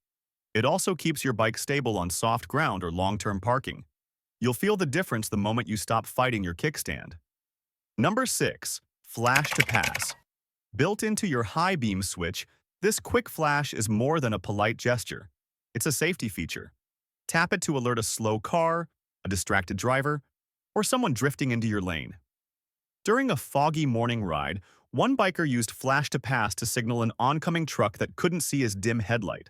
it also keeps your bike stable on soft ground or long-term parking. You'll feel the difference the moment you stop fighting your kickstand. Number 6. Flash to pass. Built into your high beam switch, this quick flash is more than a polite gesture. It's a safety feature. Tap it to alert a slow car, a distracted driver, or someone drifting into your lane. During a foggy morning ride, one biker used flash to pass to signal an oncoming truck that couldn't see his dim headlight.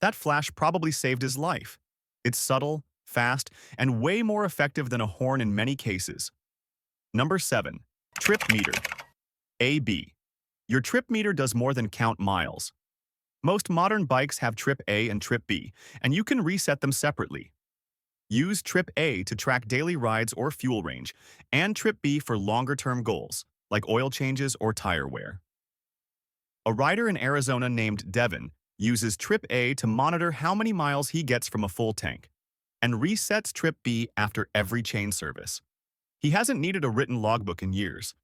That flash probably saved his life. It's subtle, fast, and way more effective than a horn in many cases. Number 7. Trip meter. AB. Your trip meter does more than count miles. Most modern bikes have Trip A and Trip B, and you can reset them separately. Use Trip A to track daily rides or fuel range, and Trip B for longer-term goals, like oil changes or tire wear. A rider in Arizona named Devin uses Trip A to monitor how many miles he gets from a full tank, and resets Trip B after every chain service. He hasn't needed a written logbook in years.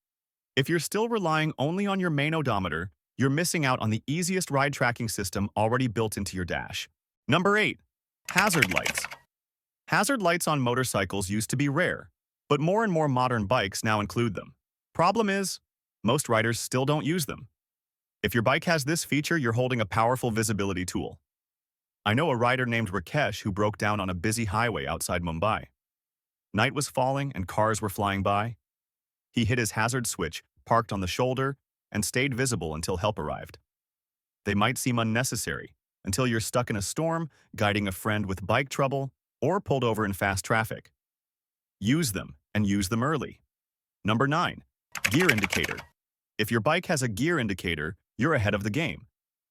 If you're still relying only on your main odometer, you're missing out on the easiest ride tracking system already built into your dash. Number 8. Hazard lights. Hazard lights on motorcycles used to be rare, but more and more modern bikes now include them. Problem is, most riders still don't use them. If your bike has this feature, you're holding a powerful visibility tool. I know a rider named Rakesh who broke down on a busy highway outside Mumbai. Night was falling and cars were flying by. He hit his hazard switch, parked on the shoulder, and stayed visible until help arrived. They might seem unnecessary until you're stuck in a storm, guiding a friend with bike trouble, or pulled over in fast traffic. Use them, and use them early. Number 9. Gear indicator. If your bike has a gear indicator, you're ahead of the game.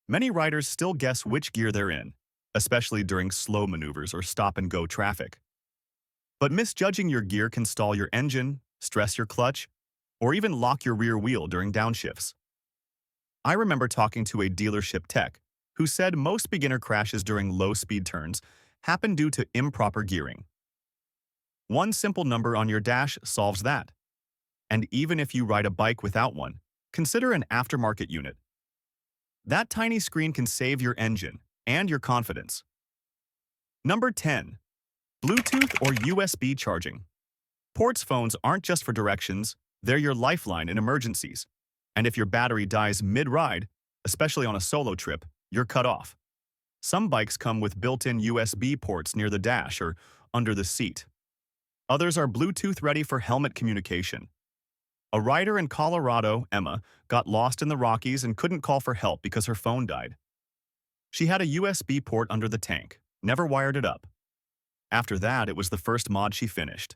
Many riders still guess which gear they're in, especially during slow maneuvers or stop-and-go traffic. But misjudging your gear can stall your engine, stress your clutch, or even lock your rear wheel during downshifts. I remember talking to a dealership tech who said most beginner crashes during low-speed turns happen due to improper gearing. One simple number on your dash solves that. And even if you ride a bike without one, consider an aftermarket unit. That tiny screen can save your engine and your confidence. Number 10. Bluetooth or USB charging. Ports phones aren't just for directions, they're your lifeline in emergencies. And if your battery dies mid-ride, especially on a solo trip, you're cut off. Some bikes come with built-in USB ports near the dash or under the seat. Others are Bluetooth ready for helmet communication. A rider in Colorado, Emma, got lost in the Rockies and couldn't call for help because her phone died. She had a USB port under the tank, never wired it up. After that, it was the first mod she finished.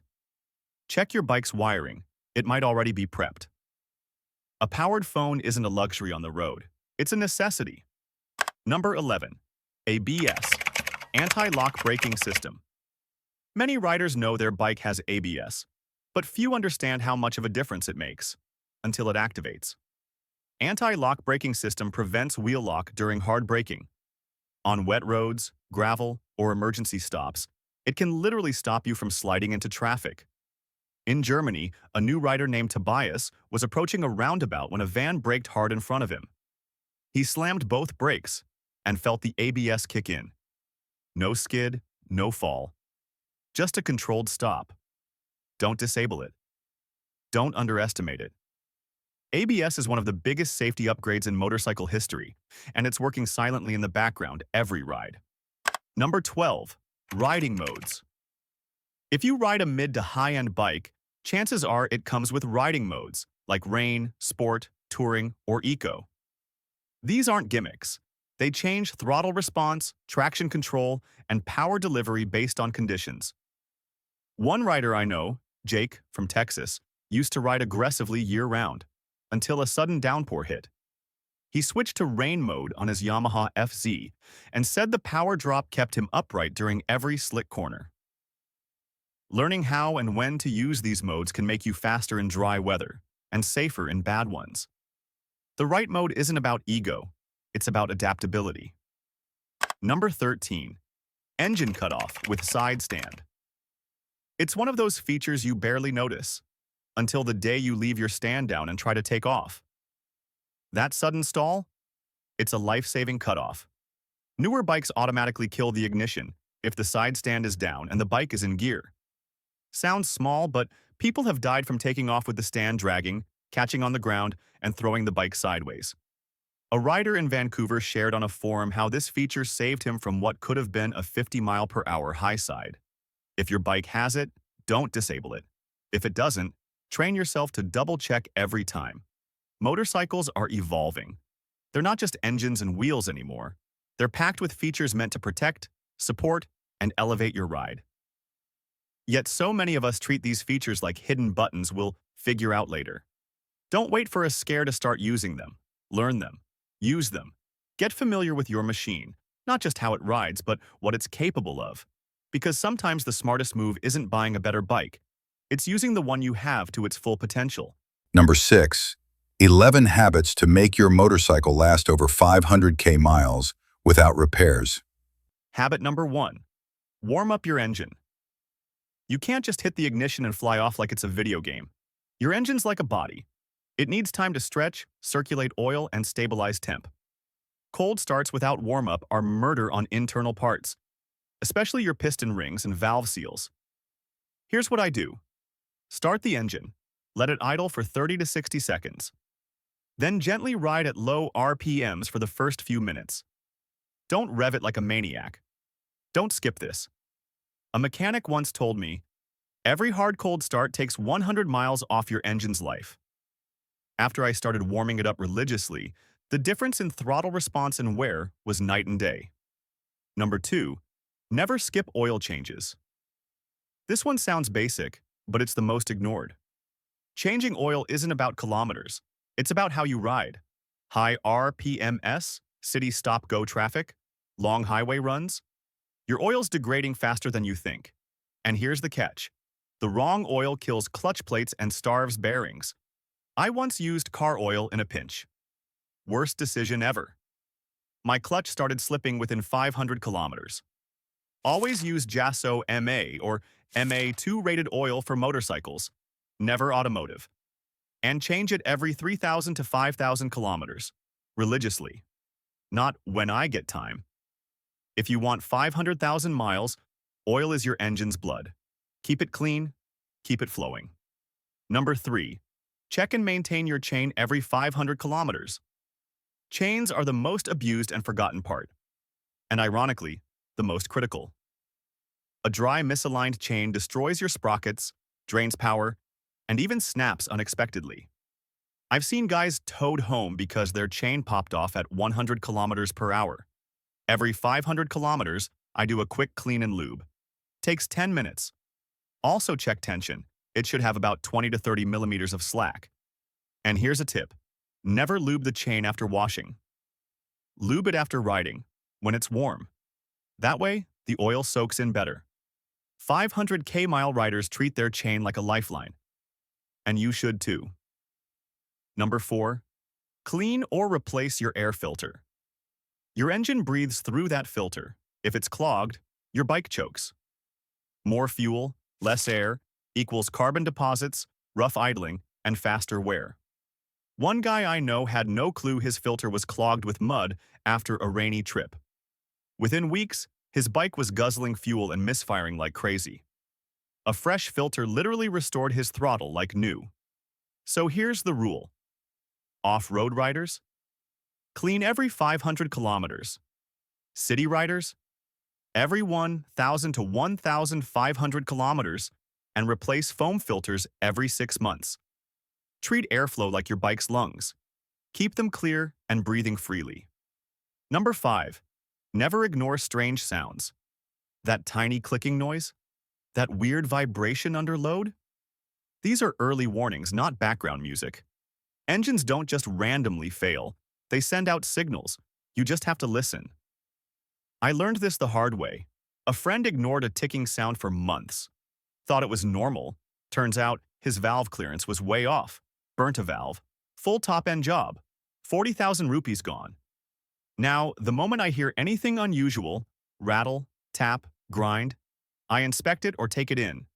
Check your bike's wiring. It might already be prepped. A powered phone isn't a luxury on the road. It's a necessity. Number 11. ABS, anti-lock braking system. Many riders know their bike has ABS, but few understand how much of a difference it makes until it activates. Anti-lock braking system prevents wheel lock during hard braking. On wet roads, gravel, or emergency stops, it can literally stop you from sliding into traffic. In Germany, a new rider named Tobias was approaching a roundabout when a van braked hard in front of him. He slammed both brakes and felt the ABS kick in. No skid, no fall. Just a controlled stop. Don't disable it. Don't underestimate it. ABS is one of the biggest safety upgrades in motorcycle history, and it's working silently in the background every ride. Number 12. Riding modes. If you ride a mid to high-end bike, chances are it comes with riding modes, like rain, sport, touring, or eco. These aren't gimmicks. They change throttle response, traction control, and power delivery based on conditions. One rider I know, Jake from Texas, used to ride aggressively year-round until a sudden downpour hit. He switched to rain mode on his Yamaha FZ and said the power drop kept him upright during every slick corner. Learning how and when to use these modes can make you faster in dry weather and safer in bad ones. The right mode isn't about ego, it's about adaptability. Number 13. Engine cutoff with side stand. It's one of those features you barely notice until the day you leave your stand down and try to take off. That sudden stall? It's a life-saving cutoff. Newer bikes automatically kill the ignition if the side stand is down and the bike is in gear. Sounds small, but people have died from taking off with the stand dragging, catching on the ground, and throwing the bike sideways. A rider in Vancouver shared on a forum how this feature saved him from what could have been a 50-mile-per-hour high side. If your bike has it, don't disable it. If it doesn't, train yourself to double-check every time. Motorcycles are evolving. They're not just engines and wheels anymore. They're packed with features meant to protect, support, and elevate your ride. Yet so many of us treat these features like hidden buttons we'll figure out later. Don't wait for a scare to start using them. Learn them. Use them. Get familiar with your machine, not just how it rides, but what it's capable of. Because sometimes the smartest move isn't buying a better bike. It's using the one you have to its full potential. Number 6. 11 habits to make your motorcycle last over 500k miles without repairs. Habit number 1. Warm up your engine. You can't just hit the ignition and fly off like it's a video game. Your engine's like a body. It needs time to stretch, circulate oil, and stabilize temp. Cold starts without warm-up are murder on internal parts, especially your piston rings and valve seals. Here's what I do. Start the engine. Let it idle for 30 to 60 seconds. Then gently ride at low RPMs for the first few minutes. Don't rev it like a maniac. Don't skip this. A mechanic once told me, every hard cold start takes 100 miles off your engine's life. After I started warming it up religiously, the difference in throttle response and wear was night and day. Number 2. Never skip oil changes. This one sounds basic, but it's the most ignored. Changing oil isn't about kilometers. It's about how you ride. High RPMs, city stop-go traffic, long highway runs. Your oil's degrading faster than you think. And here's the catch. The wrong oil kills clutch plates and starves bearings. I once used car oil in a pinch. Worst decision ever. My clutch started slipping within 500 kilometers. Always use JASO MA or MA2 rated oil for motorcycles, never automotive. And change it every 3,000 to 5,000 kilometers, religiously. Not when I get time. If you want 500,000 miles, oil is your engine's blood. Keep it clean, keep it flowing. Number 3. Check and maintain your chain every 500 kilometers. Chains are the most abused and forgotten part, and ironically, the most critical. A dry, misaligned chain destroys your sprockets, drains power, and even snaps unexpectedly. I've seen guys towed home because their chain popped off at 100 kilometers per hour. Every 500 kilometers, I do a quick clean and lube. Takes 10 minutes. Also check tension. It should have about 20 to 30 millimeters of slack. And here's a tip. Never lube the chain after washing. Lube it after riding, when it's warm. That way, the oil soaks in better. 500k mile riders treat their chain like a lifeline. And you should too. Number 4. Clean or replace your air filter. Your engine breathes through that filter. If it's clogged, your bike chokes. More fuel, less air, equals carbon deposits, rough idling, and faster wear. One guy I know had no clue his filter was clogged with mud after a rainy trip. Within weeks, his bike was guzzling fuel and misfiring like crazy. A fresh filter literally restored his throttle like new. So here's the rule. Off-road riders? Clean every 500 kilometers. City riders? Every 1,000 to 1,500 kilometers, and replace foam filters every 6 months. Treat airflow like your bike's lungs. Keep them clear and breathing freely. Number 5. Never ignore strange sounds. That tiny clicking noise? That weird vibration under load? These are early warnings, not background music. Engines don't just randomly fail. They send out signals. You just have to listen. I learned this the hard way. A friend ignored a ticking sound for months. Thought it was normal. Turns out his valve clearance was way off. Burnt a valve. Full top-end job. 40,000 rupees gone. Now, the moment I hear anything unusual, rattle, tap, grind, I inspect it or take it in.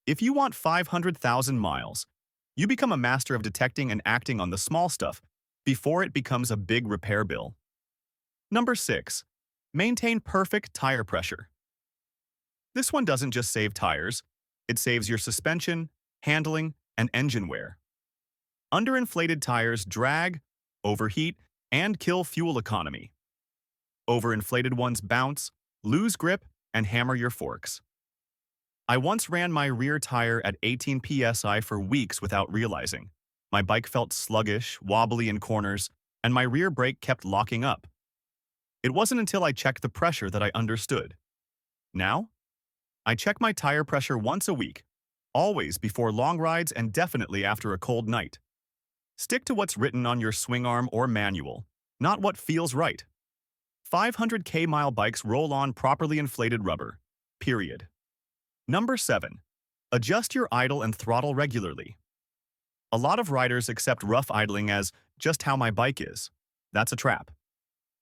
If you want 500,000 miles, you become a master of detecting and acting on the small stuff before it becomes a big repair bill. Number 6. Maintain perfect tire pressure. This one doesn't just save tires, it saves your suspension, handling, and engine wear. Underinflated tires drag, overheat, and kill fuel economy. Overinflated ones bounce, lose grip, and hammer your forks. I once ran my rear tire at 18 psi for weeks without realizing. My bike felt sluggish, wobbly in corners, and my rear brake kept locking up. It wasn't until I checked the pressure that I understood. Now, I check my tire pressure once a week, always before long rides and definitely after a cold night. Stick to what's written on your swing arm or manual, not what feels right. 500 mile bikes roll on properly inflated rubber. Period. Number 7. Adjust your idle and throttle regularly. A lot of riders accept rough idling as just how my bike is. That's a trap.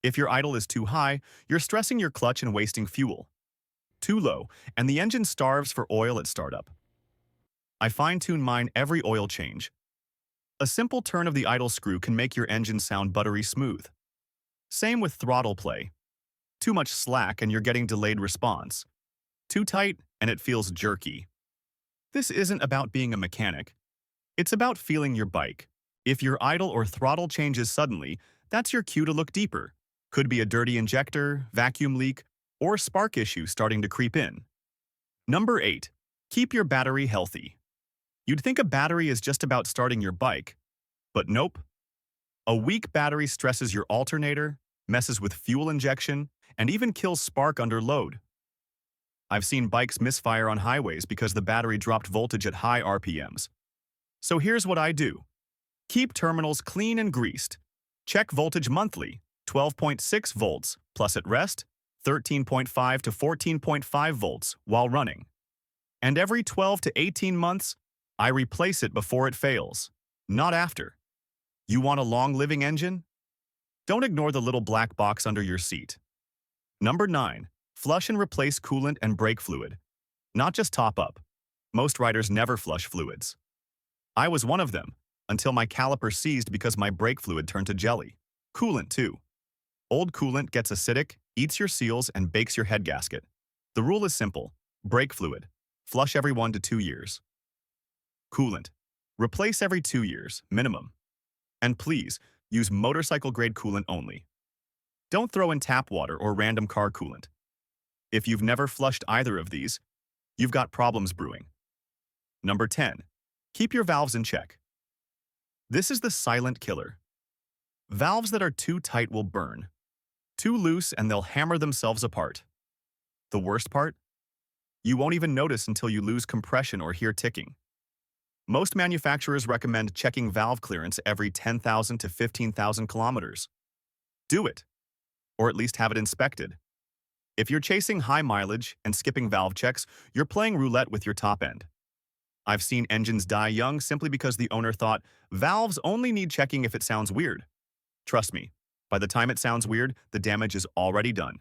If your idle is too high, you're stressing your clutch and wasting fuel. Too low, and the engine starves for oil at startup. I fine-tune mine every oil change. A simple turn of the idle screw can make your engine sound buttery smooth. Same with throttle play. Too much slack and you're getting delayed response. Too tight and it feels jerky. This isn't about being a mechanic. It's about feeling your bike. If your idle or throttle changes suddenly, that's your cue to look deeper. Could be a dirty injector, vacuum leak, or spark issue starting to creep in. Number 8. Keep your battery healthy. You'd think a battery is just about starting your bike, but nope. A weak battery stresses your alternator, messes with fuel injection, and even kills spark under load. I've seen bikes misfire on highways because the battery dropped voltage at high RPMs. So here's what I do. Keep terminals clean and greased. Check voltage monthly, 12.6 volts, plus at rest, 13.5 to 14.5 volts while running. And every 12 to 18 months, I replace it before it fails, not after. You want a long-living engine? Don't ignore the little black box under your seat. Number 9. Flush and replace coolant and brake fluid. Not just top up. Most riders never flush fluids. I was one of them, until my caliper seized because my brake fluid turned to jelly. Coolant, too. Old coolant gets acidic, eats your seals, and bakes your head gasket. The rule is simple. Brake fluid. Flush every 1 to 2 years. Coolant. Replace every 2 years, minimum. And please, use motorcycle-grade coolant only. Don't throw in tap water or random car coolant. If you've never flushed either of these, you've got problems brewing. Number 10. Keep your valves in check. This is the silent killer. Valves that are too tight will burn. Too loose and they'll hammer themselves apart. The worst part? You won't even notice until you lose compression or hear ticking. Most manufacturers recommend checking valve clearance every 10,000 to 15,000 kilometers. Do it, or at least have it inspected. If you're chasing high mileage and skipping valve checks, you're playing roulette with your top end. I've seen engines die young simply because the owner thought valves only need checking if it sounds weird. Trust me, by the time it sounds weird, the damage is already done.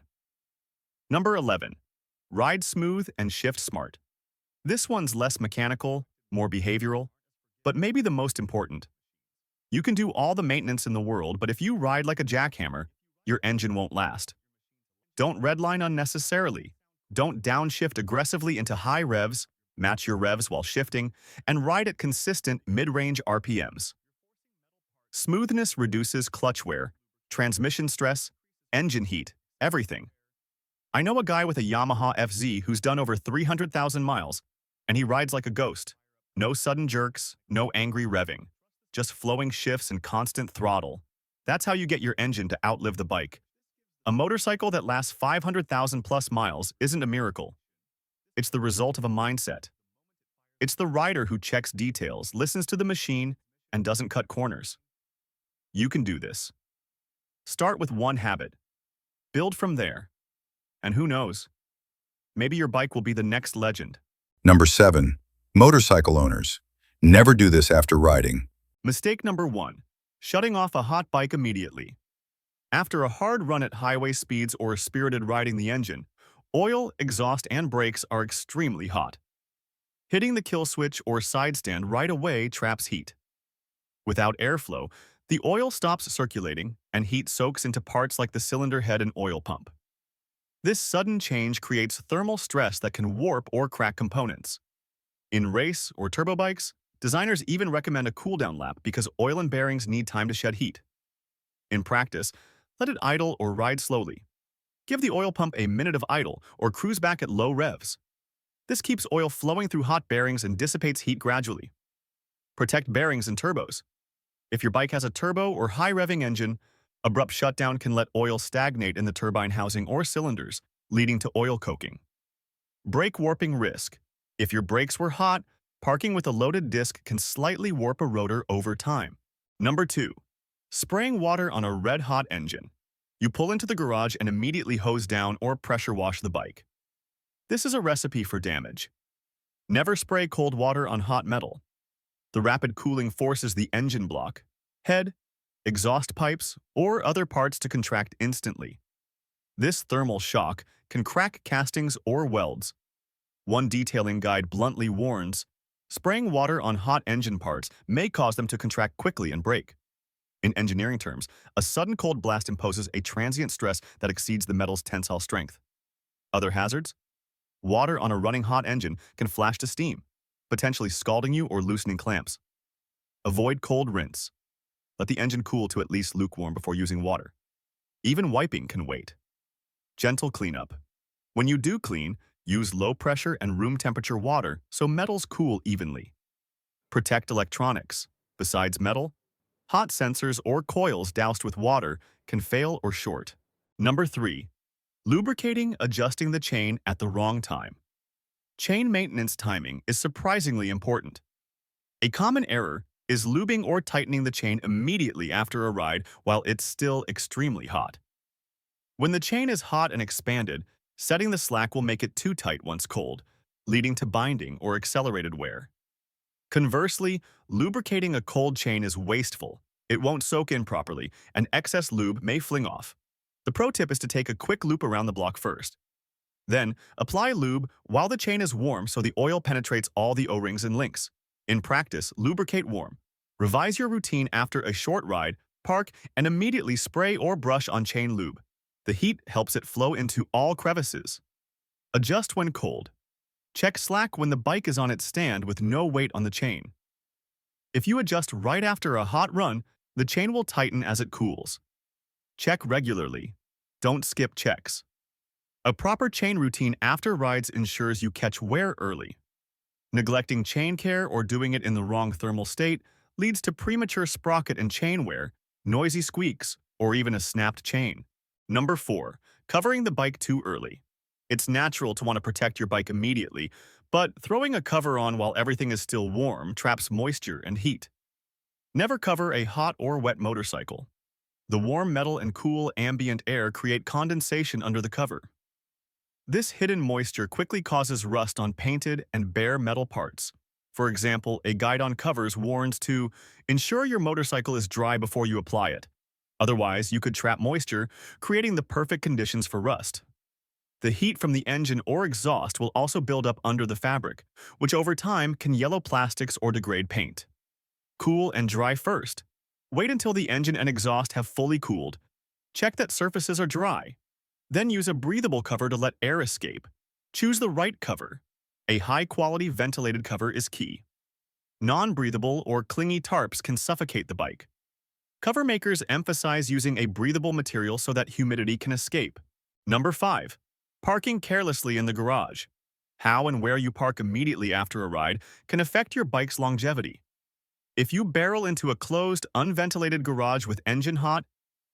Number 11. Ride smooth and shift smart. This one's less mechanical, more behavioral, but maybe the most important. You can do all the maintenance in the world, but if you ride like a jackhammer, your engine won't last. Don't redline unnecessarily. Don't downshift aggressively into high revs, match your revs while shifting, and ride at consistent mid-range RPMs. Smoothness reduces clutch wear, transmission stress, engine heat, everything. I know a guy with a Yamaha FZ who's done over 300,000 miles, and he rides like a ghost. No sudden jerks, no angry revving, just flowing shifts and constant throttle. That's how you get your engine to outlive the bike. A motorcycle that lasts 500,000 plus miles isn't a miracle. It's the result of a mindset. It's the rider who checks details, listens to the machine, and doesn't cut corners. You can do this. Start with one habit. Build from there. And who knows? Maybe your bike will be the next legend. Number 7. Motorcycle owners. Never do this after riding. Mistake number 1. Shutting off a hot bike immediately. After a hard run at highway speeds or spirited riding the engine, oil, exhaust, and brakes are extremely hot. Hitting the kill switch or side stand right away traps heat. Without airflow, the oil stops circulating and heat soaks into parts like the cylinder head and oil pump. This sudden change creates thermal stress that can warp or crack components. In race or turbo bikes, designers even recommend a cool-down lap because oil and bearings need time to shed heat. In practice, let it idle or ride slowly. Give the oil pump a minute of idle or cruise back at low revs. This keeps oil flowing through hot bearings and dissipates heat gradually. Protect bearings and turbos. If your bike has a turbo or high-revving engine, abrupt shutdown can let oil stagnate in the turbine housing or cylinders, leading to oil coking. Brake warping risk. If your brakes were hot, parking with a loaded disc can slightly warp a rotor over time. Number 2. Spraying water on a red-hot engine. You pull into the garage and immediately hose down or pressure wash the bike. This is a recipe for damage. Never spray cold water on hot metal. The rapid cooling forces the engine block, head, exhaust pipes, or other parts to contract instantly. This thermal shock can crack castings or welds. One detailing guide bluntly warns, spraying water on hot engine parts may cause them to contract quickly and break. In engineering terms, a sudden cold blast imposes a transient stress that exceeds the metal's tensile strength. Other hazards? Water on a running hot engine can flash to steam, potentially scalding you or loosening clamps. Avoid cold rinse. Let the engine cool to at least lukewarm before using water. Even wiping can wait. Gentle cleanup. When you do clean, use low pressure and room temperature water so metals cool evenly. Protect electronics. Besides metal, hot sensors or coils doused with water can fail or short. Number 3. Lubricating, adjusting the chain at the wrong time. Chain maintenance timing is surprisingly important. A common error is lubing or tightening the chain immediately after a ride while it's still extremely hot. When the chain is hot and expanded, setting the slack will make it too tight once cold, leading to binding or accelerated wear. Conversely, lubricating a cold chain is wasteful. It won't soak in properly, and excess lube may fling off. The pro tip is to take a quick loop around the block first. Then, apply lube while the chain is warm so the oil penetrates all the O-rings and links. In practice, lubricate warm. Revise your routine after a short ride, park, and immediately spray or brush on chain lube. The heat helps it flow into all crevices. Adjust when cold. Check slack when the bike is on its stand with no weight on the chain. If you adjust right after a hot run, the chain will tighten as it cools. Check regularly. Don't skip checks. A proper chain routine after rides ensures you catch wear early. Neglecting chain care or doing it in the wrong thermal state leads to premature sprocket and chain wear, noisy squeaks, or even a snapped chain. Number 4. Covering the bike too early. It's natural to want to protect your bike immediately, but throwing a cover on while everything is still warm traps moisture and heat. Never cover a hot or wet motorcycle. The warm metal and cool ambient air create condensation under the cover. This hidden moisture quickly causes rust on painted and bare metal parts. For example, a guide on covers warns to ensure your motorcycle is dry before you apply it. Otherwise, you could trap moisture, creating the perfect conditions for rust. The heat from the engine or exhaust will also build up under the fabric, which over time can yellow plastics or degrade paint. Cool and dry first. Wait until the engine and exhaust have fully cooled. Check that surfaces are dry. Then use a breathable cover to let air escape. Choose the right cover. A high-quality ventilated cover is key. Non-breathable or clingy tarps can suffocate the bike. Cover makers emphasize using a breathable material so that humidity can escape. Number 5. Parking carelessly in the garage. How and where you park immediately after a ride can affect your bike's longevity. If you barrel into a closed, unventilated garage with engine hot,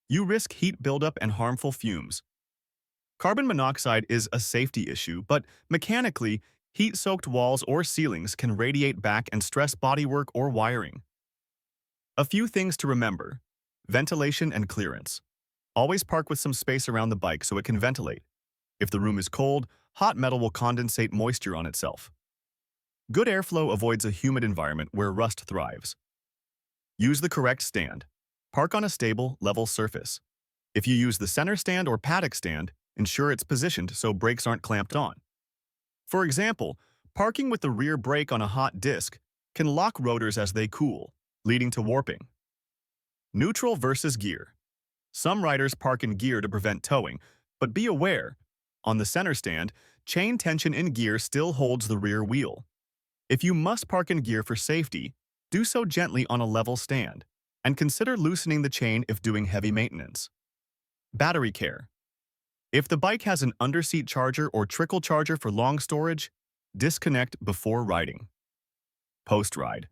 you risk heat buildup and harmful fumes. Carbon monoxide is a safety issue, but mechanically, heat-soaked walls or ceilings can radiate back and stress bodywork or wiring. A few things to remember. Ventilation and clearance. Always park with some space around the bike so it can ventilate. If the room is cold, hot metal will condensate moisture on itself. Good airflow avoids a humid environment where rust thrives. Use the correct stand. Park on a stable, level surface. If you use the center stand or paddock stand, ensure it's positioned so brakes aren't clamped on. For example, parking with the rear brake on a hot disc can lock rotors as they cool, leading to warping. Neutral versus gear. Some riders park in gear to prevent towing, but be aware, on the center stand, chain tension in gear still holds the rear wheel. If you must park in gear for safety, do so gently on a level stand, and consider loosening the chain if doing heavy maintenance. Battery care. If the bike has an underseat charger or trickle charger for long storage, disconnect before riding. Post-ride.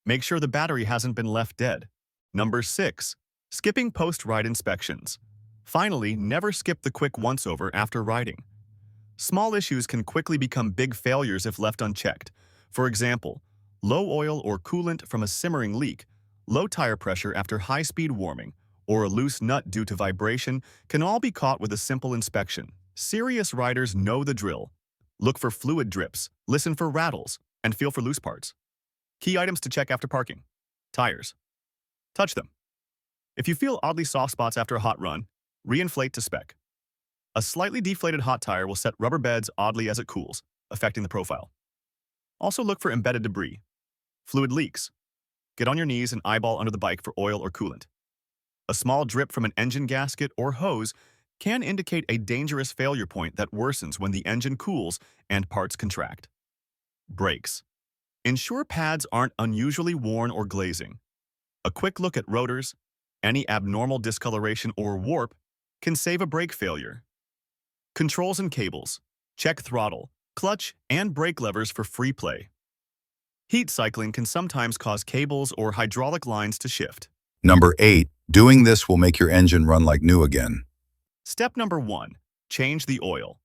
Make sure the battery hasn't been left dead. Number 6. Skipping post-ride inspections. Finally, never skip the quick once-over after riding. Small issues can quickly become big failures if left unchecked. For example, low oil or coolant from a simmering leak, low tire pressure after high-speed warming, or a loose nut due to vibration can all be caught with a simple inspection. Serious riders know the drill. Look for fluid drips, listen for rattles, and feel for loose parts. Key items to check after parking. Tires. Touch them. If you feel oddly soft spots after a hot run, reinflate to spec. A slightly deflated hot tire will set rubber beds oddly as it cools, affecting the profile. Also look for embedded debris. Fluid leaks. Get on your knees and eyeball under the bike for oil or coolant. A small drip from an engine gasket or hose can indicate a dangerous failure point that worsens when the engine cools and parts contract. Brakes. Ensure pads aren't unusually worn or glazing. A quick look at rotors, any abnormal discoloration or warp, can save a brake failure. Controls and cables. Check throttle, clutch, and brake levers for free play. Heat cycling can sometimes cause cables or hydraulic lines to shift. Number 8. Doing this will make your engine run like new again. Step number 1. Change the oil.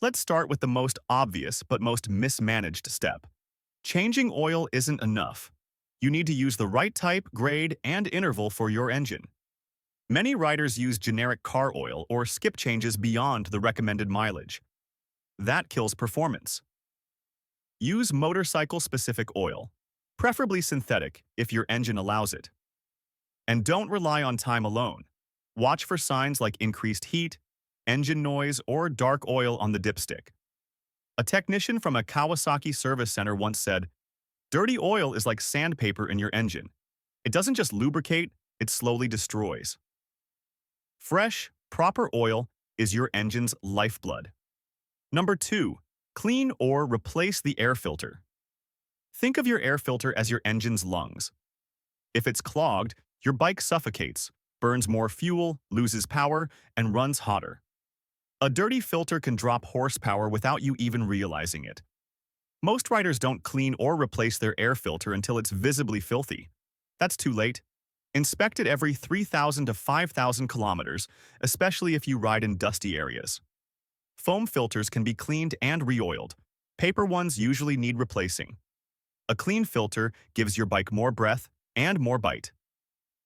Let's start with the most obvious but most mismanaged step. Changing oil isn't enough. You need to use the right type, grade, and interval for your engine. Many riders use generic car oil or skip changes beyond the recommended mileage. That kills performance. Use motorcycle-specific oil, preferably synthetic if your engine allows it. And don't rely on time alone. Watch for signs like increased heat, engine noise, or dark oil on the dipstick. A technician from a Kawasaki service center once said, "Dirty oil is like sandpaper in your engine. It doesn't just lubricate, it slowly destroys." Fresh, proper oil is your engine's lifeblood. Number 2. Clean or replace the air filter. Think of your air filter as your engine's lungs. If it's clogged, your bike suffocates, burns more fuel, loses power, and runs hotter. A dirty filter can drop horsepower without you even realizing it. Most riders don't clean or replace their air filter until it's visibly filthy. That's too late. Inspect it every 3,000 to 5,000 kilometers, especially if you ride in dusty areas. Foam filters can be cleaned and re-oiled. Paper ones usually need replacing. A clean filter gives your bike more breath and more bite.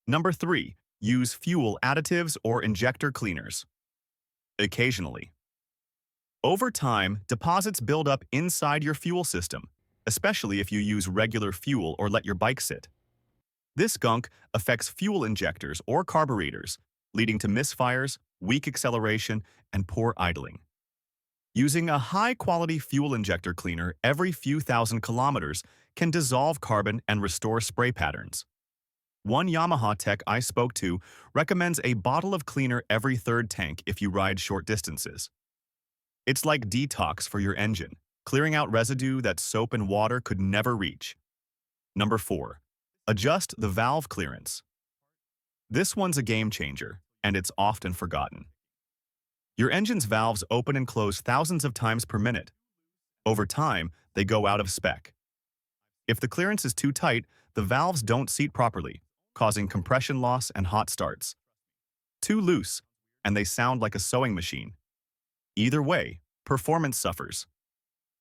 Number 3. Use fuel additives or injector cleaners. Occasionally. Over time, deposits build up inside your fuel system, especially if you use regular fuel or let your bike sit. This gunk affects fuel injectors or carburetors, leading to misfires, weak acceleration, and poor idling. Using a high-quality fuel injector cleaner every few thousand kilometers can dissolve carbon and restore spray patterns. One Yamaha tech I spoke to recommends a bottle of cleaner every third tank if you ride short distances. It's like detox for your engine, clearing out residue that soap and water could never reach. Number 4. Adjust the valve clearance. This one's a game changer, and it's often forgotten. Your engine's valves open and close thousands of times per minute. Over time, they go out of spec. If the clearance is too tight, the valves don't seat properly, causing compression loss and hot starts. Too loose, and they sound like a sewing machine. Either way, performance suffers.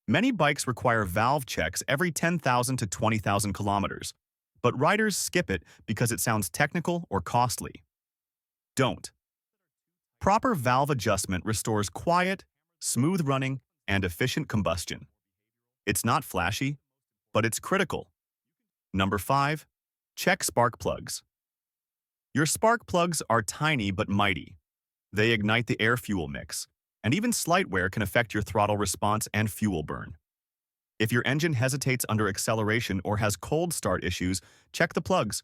Many bikes require valve checks every 10,000 to 20,000 kilometers, but riders skip it because it sounds technical or costly. Don't. Proper valve adjustment restores quiet, smooth running, and efficient combustion. It's not flashy, but it's critical. Number 5. Check spark plugs. Your spark plugs are tiny but mighty. They ignite the air-fuel mix, and even slight wear can affect your throttle response and fuel burn. If your engine hesitates under acceleration or has cold start issues, check the plugs.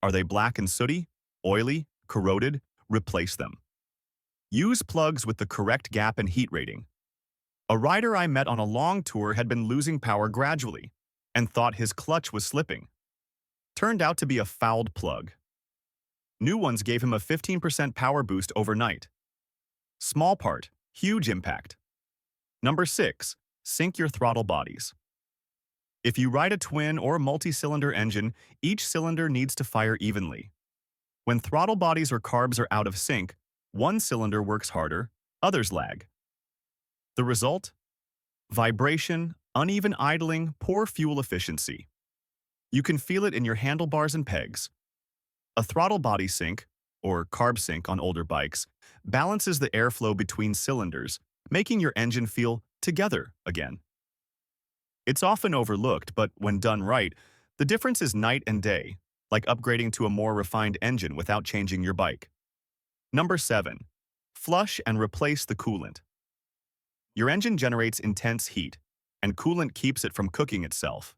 Are they black and sooty, oily, corroded? Replace them. Use plugs with the correct gap and heat rating. A rider I met on a long tour had been losing power gradually and thought his clutch was slipping. Turned out to be a fouled plug. New ones gave him a 15% power boost overnight. Small part, huge impact. Number 6. Sync your throttle bodies. If you ride a twin or multi-cylinder engine, each cylinder needs to fire evenly. When throttle bodies or carbs are out of sync, one cylinder works harder, others lag. The result? Vibration, uneven idling, poor fuel efficiency. You can feel it in your handlebars and pegs. A throttle body sync, or carb sync on older bikes, balances the airflow between cylinders, making your engine feel together again. It's often overlooked, but when done right, the difference is night and day, like upgrading to a more refined engine without changing your bike. Number 7. Flush and replace the coolant. Your engine generates intense heat, and coolant keeps it from cooking itself.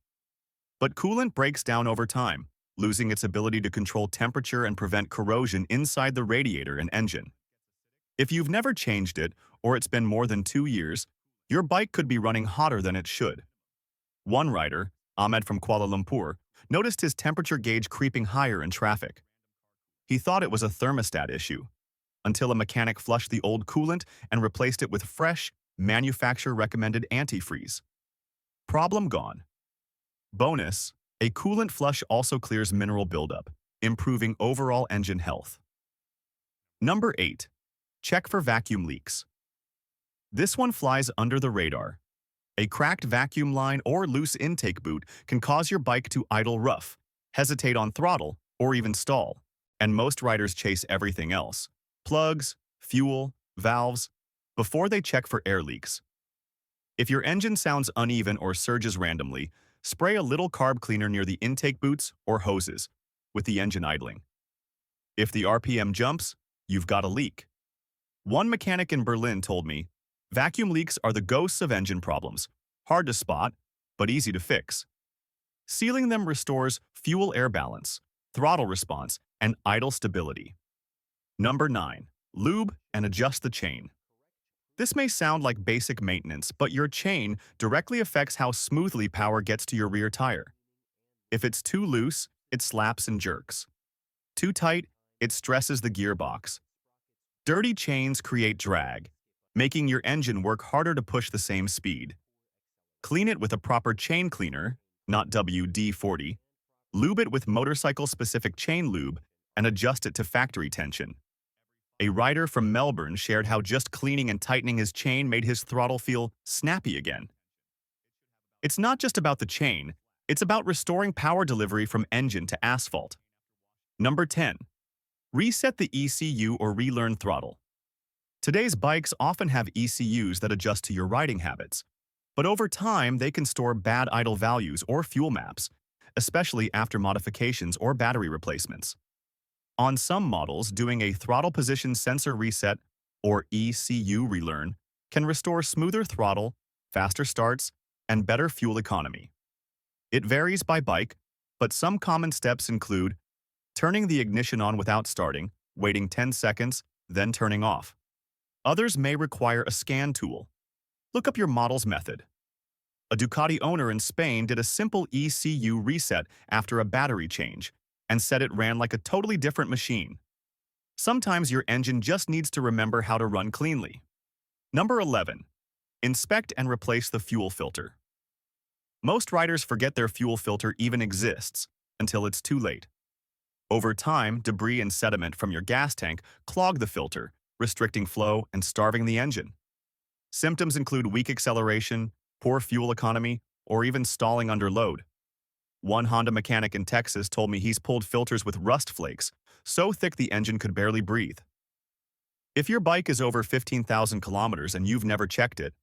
But coolant breaks down over time, losing its ability to control temperature and prevent corrosion inside the radiator and engine. If you've never changed it, or it's been more than 2 years, your bike could be running hotter than it should. One rider, Ahmed from Kuala Lumpur, noticed his temperature gauge creeping higher in traffic. He thought it was a thermostat issue, until a mechanic flushed the old coolant and replaced it with fresh, manufacturer-recommended antifreeze. Problem gone. Bonus, a coolant flush also clears mineral buildup, improving overall engine health. Number 8. Check for vacuum leaks. This one flies under the radar. A cracked vacuum line or loose intake boot can cause your bike to idle rough, hesitate on throttle, or even stall, and most riders chase everything else: plugs, fuel, valves, before they check for air leaks. If your engine sounds uneven or surges randomly, spray a little carb cleaner near the intake boots or hoses, with the engine idling. If the RPM jumps, you've got a leak. One mechanic in Berlin told me, vacuum leaks are the ghosts of engine problems, hard to spot, but easy to fix. Sealing them restores fuel-air balance, throttle response, and idle stability. Number 9. Lube and adjust the chain. This may sound like basic maintenance, but your chain directly affects how smoothly power gets to your rear tire. If it's too loose, it slaps and jerks. Too tight, it stresses the gearbox. Dirty chains create drag, making your engine work harder to push the same speed. Clean it with a proper chain cleaner, not WD-40. Lube it with motorcycle-specific chain lube and adjust it to factory tension. A rider from Melbourne shared how just cleaning and tightening his chain made his throttle feel snappy again. It's not just about the chain, it's about restoring power delivery from engine to asphalt. Number 10. Reset the ECU or relearn throttle. Today's bikes often have ECUs that adjust to your riding habits, but over time they can store bad idle values or fuel maps, especially after modifications or battery replacements. On some models, doing a throttle position sensor reset, or ECU relearn, can restore smoother throttle, faster starts, and better fuel economy. It varies by bike, but some common steps include turning the ignition on without starting, waiting 10 seconds, then turning off. Others may require a scan tool. Look up your model's method. A Ducati owner in Spain did a simple ECU reset after a battery change, and said it ran like a totally different machine. Sometimes your engine just needs to remember how to run cleanly. Number 11. Inspect and replace the fuel filter. Most riders forget their fuel filter even exists until it's too late. Over time, debris and sediment from your gas tank clog the filter, restricting flow and starving the engine. Symptoms include weak acceleration, poor fuel economy, or even stalling under load. One Honda mechanic in Texas told me he's pulled filters with rust flakes, so thick the engine could barely breathe. If your bike is over 15,000 kilometers and you've never checked it,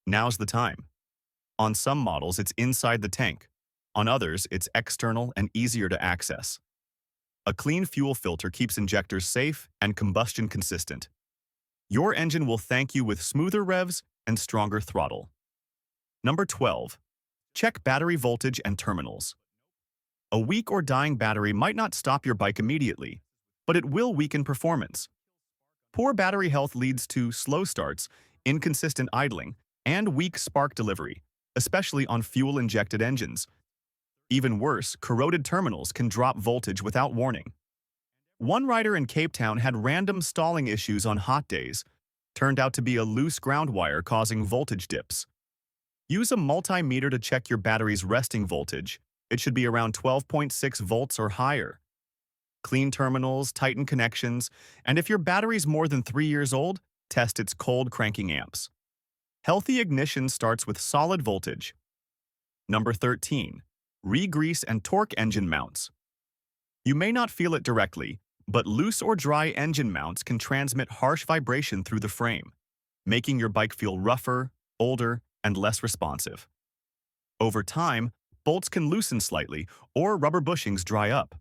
now's the time. On some models, it's inside the tank. On others, it's external and easier to access. A clean fuel filter keeps injectors safe and combustion consistent. Your engine will thank you with smoother revs and stronger throttle. Number 12. Check battery voltage and terminals. A weak or dying battery might not stop your bike immediately, but it will weaken performance. Poor battery health leads to slow starts, inconsistent idling, and weak spark delivery, especially on fuel-injected engines. Even worse, corroded terminals can drop voltage without warning. One rider in Cape Town had random stalling issues on hot days. Turned out to be a loose ground wire causing voltage dips. Use a multimeter to check your battery's resting voltage. It should be around 12.6 volts or higher. Clean terminals, tighten connections, and if your battery's more than 3 years old, test its cold cranking amps. Healthy ignition starts with solid voltage. Number 13. Re-grease and torque engine mounts. You may not feel it directly, but loose or dry engine mounts can transmit harsh vibration through the frame, making your bike feel rougher, older, and less responsive. Over time, bolts can loosen slightly or rubber bushings dry up.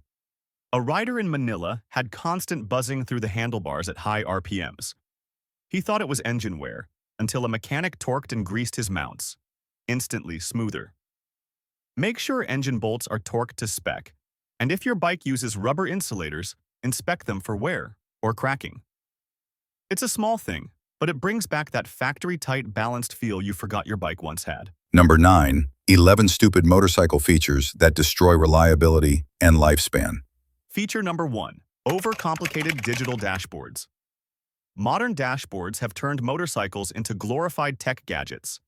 A rider in Manila had constant buzzing through the handlebars at high RPMs. He thought it was engine wear until a mechanic torqued and greased his mounts. Instantly smoother. Make sure engine bolts are torqued to spec, and if your bike uses rubber insulators, inspect them for wear or cracking. It's a small thing, but it brings back that factory-tight, balanced feel you forgot your bike once had. Number 9. 11 stupid motorcycle features that destroy reliability and lifespan. Feature number 1. Overcomplicated digital dashboards. Modern dashboards have turned motorcycles into glorified tech gadgets.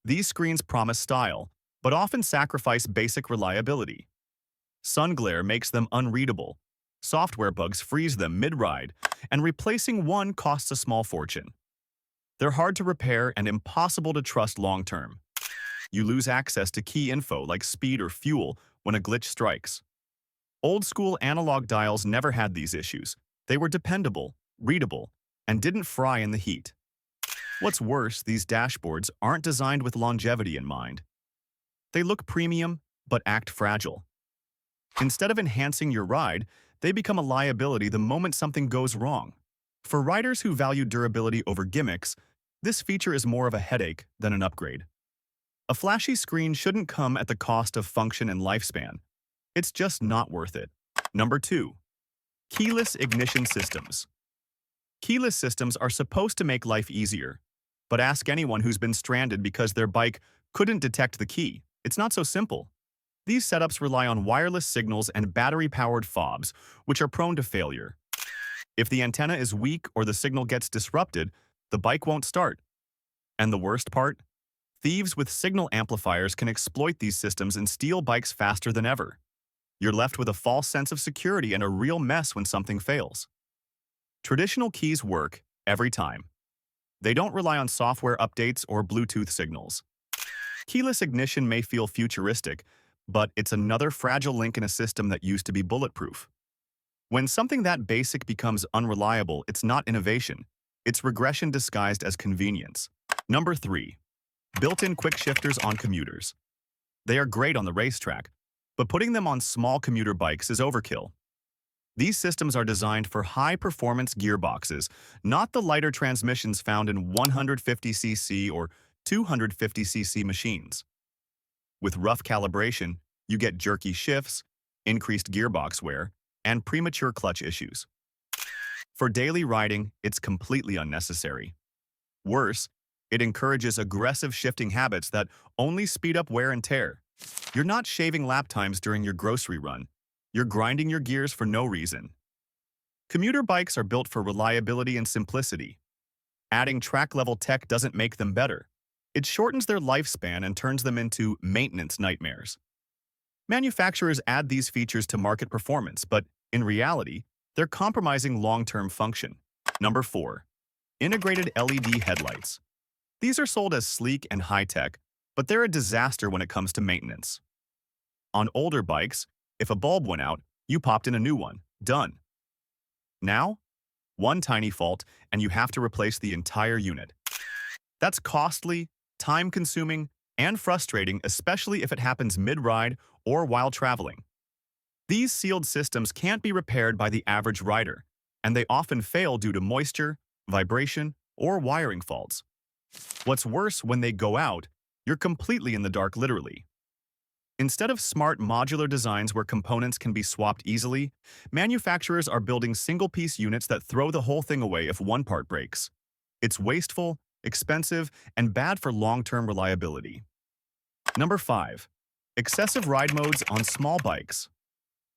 These screens promise style, but often sacrifice basic reliability. Sun glare makes them unreadable. Software bugs freeze them mid-ride, and replacing one costs a small fortune. They're hard to repair and impossible to trust long-term. You lose access to key info like speed or fuel when a glitch strikes. Old-school analog dials never had these issues. They were dependable, readable, and didn't fry in the heat. What's worse, these dashboards aren't designed with longevity in mind. They look premium, but act fragile. Instead of enhancing your ride, they become a liability the moment something goes wrong. For riders who value durability over gimmicks, this feature is more of a headache than an upgrade. A flashy screen shouldn't come at the cost of function and lifespan. It's just not worth it. Number 2. Keyless ignition systems. Keyless systems are supposed to make life easier, but ask anyone who's been stranded because their bike couldn't detect the key. It's not so simple. These setups rely on wireless signals and battery-powered fobs, which are prone to failure. If the antenna is weak or the signal gets disrupted, the bike won't start. And the worst part? Thieves with signal amplifiers can exploit these systems and steal bikes faster than ever. You're left with a false sense of security and a real mess when something fails. Traditional keys work every time. They don't rely on software updates or Bluetooth signals. Keyless ignition may feel futuristic, but it's another fragile link in a system that used to be bulletproof. When something that basic becomes unreliable, it's not innovation. It's regression disguised as convenience. Number 3. Built-in quick shifters on commuters. They are great on the racetrack, but putting them on small commuter bikes is overkill. These systems are designed for high-performance gearboxes, not the lighter transmissions found in 150cc or 250cc machines. With rough calibration, you get jerky shifts, increased gearbox wear, and premature clutch issues. For daily riding, it's completely unnecessary. Worse, it encourages aggressive shifting habits that only speed up wear and tear. You're not shaving lap times during your grocery run. You're grinding your gears for no reason. Commuter bikes are built for reliability and simplicity. Adding track-level tech doesn't make them better. It shortens their lifespan and turns them into maintenance nightmares. Manufacturers add these features to market performance, but in reality, they're compromising long-term function. Number 4. Integrated LED headlights. These are sold as sleek and high-tech, but they're a disaster when it comes to maintenance. On older bikes, if a bulb went out, you popped in a new one. Done. Now, one tiny fault and you have to replace the entire unit. That's costly, time-consuming, and frustrating, especially if it happens mid-ride or while traveling. These sealed systems can't be repaired by the average rider, and they often fail due to moisture, vibration, or wiring faults. What's worse, when they go out, you're completely in the dark literally. Instead of smart modular designs where components can be swapped easily, manufacturers are building single-piece units that throw the whole thing away if one part breaks. It's wasteful, expensive, and bad for long-term reliability. Number 5. Excessive ride modes on small bikes.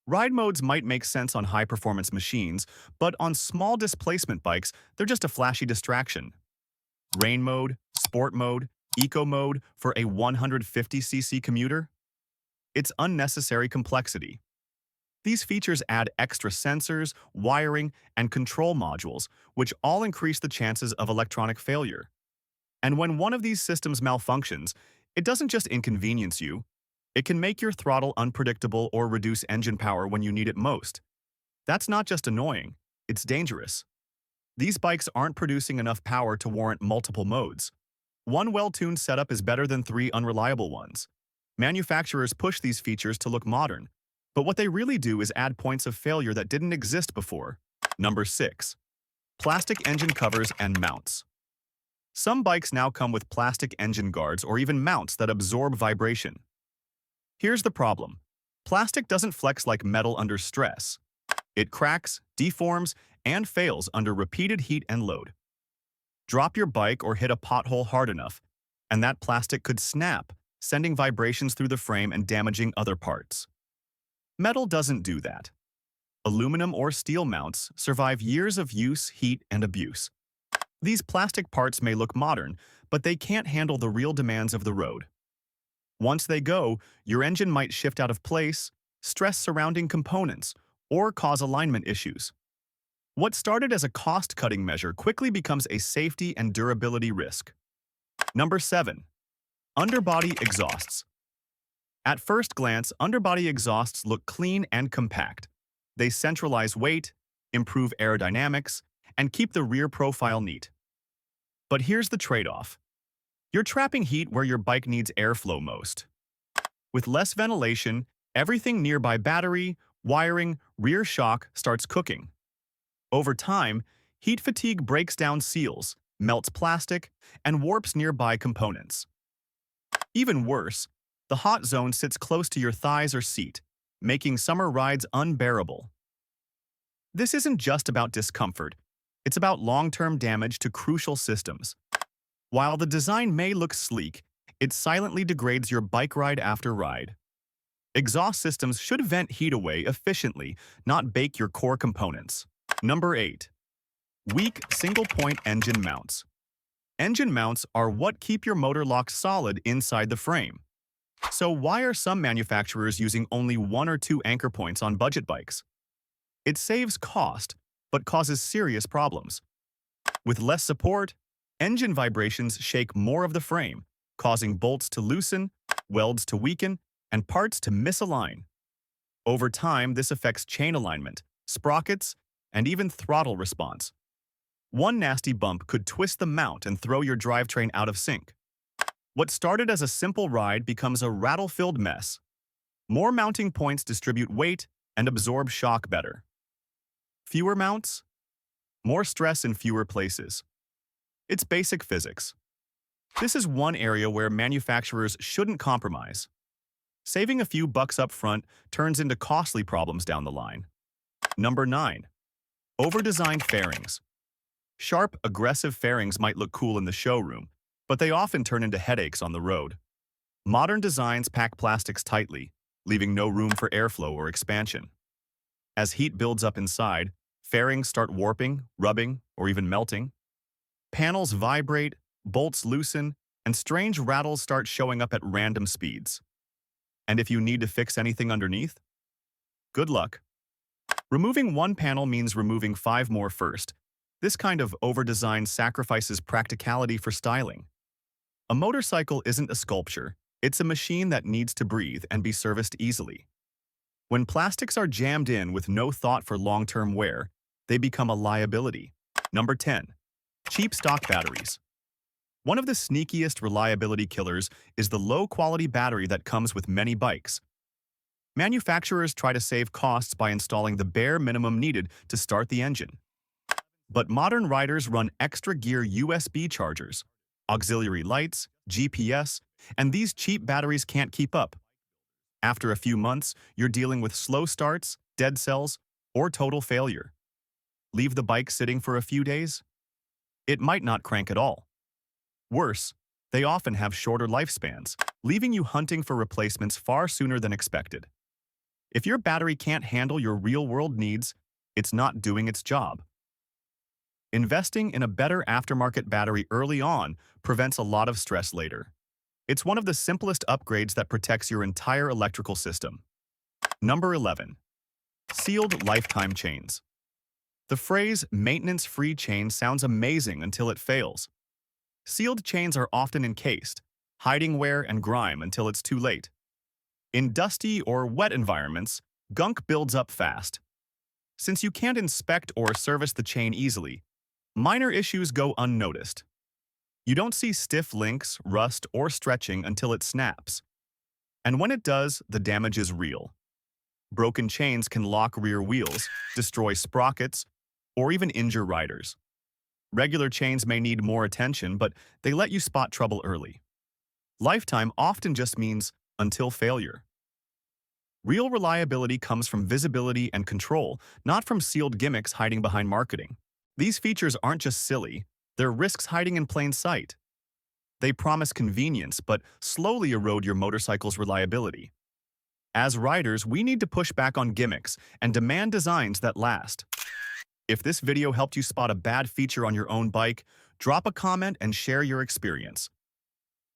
Ride modes might make sense on high-performance machines, but on small displacement bikes, they're just a flashy distraction. Rain mode, sport mode, eco mode for a 150cc commuter? It's unnecessary complexity. These features add extra sensors, wiring, and control modules, which all increase the chances of electronic failure. And when one of these systems malfunctions, it doesn't just inconvenience you, it can make your throttle unpredictable or reduce engine power when you need it most. That's not just annoying, it's dangerous. These bikes aren't producing enough power to warrant multiple modes. One well-tuned setup is better than 3 unreliable ones. Manufacturers push these features to look modern, but what they really do is add points of failure that didn't exist before. Number 6. Plastic engine covers and mounts. Some bikes now come with plastic engine guards or even mounts that absorb vibration. Here's the problem. Plastic doesn't flex like metal under stress. It cracks, deforms, and fails under repeated heat and load. Drop your bike or hit a pothole hard enough, and that plastic could snap, sending vibrations through the frame and damaging other parts. Metal doesn't do that. Aluminum or steel mounts survive years of use, heat, and abuse. These plastic parts may look modern, but they can't handle the real demands of the road. Once they go, your engine might shift out of place, stress surrounding components, or cause alignment issues. What started as a cost-cutting measure quickly becomes a safety and durability risk. Number 7. Underbody exhausts. At first glance, underbody exhausts look clean and compact. They centralize weight, improve aerodynamics, and keep the rear profile neat. But here's the trade-off. You're trapping heat where your bike needs airflow most. With less ventilation, everything nearby battery, wiring, rear shock starts cooking. Over time, heat fatigue breaks down seals, melts plastic, and warps nearby components. Even worse, the hot zone sits close to your thighs or seat, making summer rides unbearable. This isn't just about discomfort, it's about long-term damage to crucial systems. While the design may look sleek, it silently degrades your bike ride after ride. Exhaust systems should vent heat away efficiently, not bake your core components. Number 8. Weak single-point engine mounts. Engine mounts are what keep your motor locked solid inside the frame. So why are some manufacturers using only 1 or 2 anchor points on budget bikes? It saves cost, but causes serious problems. With less support, engine vibrations shake more of the frame, causing bolts to loosen, welds to weaken, and parts to misalign. Over time, this affects chain alignment, sprockets, and even throttle response. One nasty bump could twist the mount and throw your drivetrain out of sync. What started as a simple ride becomes a rattle-filled mess. More mounting points distribute weight and absorb shock better. Fewer mounts? More stress in fewer places. It's basic physics. This is one area where manufacturers shouldn't compromise. Saving a few bucks up front turns into costly problems down the line. Number 9. Over-designed fairings. Sharp, aggressive fairings might look cool in the showroom, but they often turn into headaches on the road. Modern designs pack plastics tightly, leaving no room for airflow or expansion. As heat builds up inside, fairings start warping, rubbing, or even melting. Panels vibrate, bolts loosen, and strange rattles start showing up at random speeds. And if you need to fix anything underneath? Good luck. Removing one panel means removing 5 more first. This kind of over-design sacrifices practicality for styling. A motorcycle isn't a sculpture. It's a machine that needs to breathe and be serviced easily. When plastics are jammed in with no thought for long-term wear, they become a liability. Number 10. Cheap stock batteries. One of the sneakiest reliability killers is the low-quality battery that comes with many bikes. Manufacturers try to save costs by installing the bare minimum needed to start the engine. But modern riders run extra gear USB chargers, auxiliary lights, GPS, and these cheap batteries can't keep up. After a few months, you're dealing with slow starts, dead cells, or total failure. Leave the bike sitting for a few days? It might not crank at all. Worse, they often have shorter lifespans, leaving you hunting for replacements far sooner than expected. If your battery can't handle your real-world needs, it's not doing its job. Investing in a better aftermarket battery early on prevents a lot of stress later. It's one of the simplest upgrades that protects your entire electrical system. Number 11. Sealed lifetime chains. The phrase maintenance-free chain sounds amazing until it fails. Sealed chains are often encased, hiding wear and grime until it's too late. In dusty or wet environments, gunk builds up fast. Since you can't inspect or service the chain easily, minor issues go unnoticed. You don't see stiff links, rust, or stretching until it snaps. And when it does, the damage is real. Broken chains can lock rear wheels, destroy sprockets, or even injure riders. Regular chains may need more attention, but they let you spot trouble early. Lifetime often just means until failure. Real reliability comes from visibility and control, not from sealed gimmicks hiding behind marketing. These features aren't just silly, they're risks hiding in plain sight. They promise convenience, but slowly erode your motorcycle's reliability. As riders, we need to push back on gimmicks and demand designs that last. If this video helped you spot a bad feature on your own bike, drop a comment and share your experience.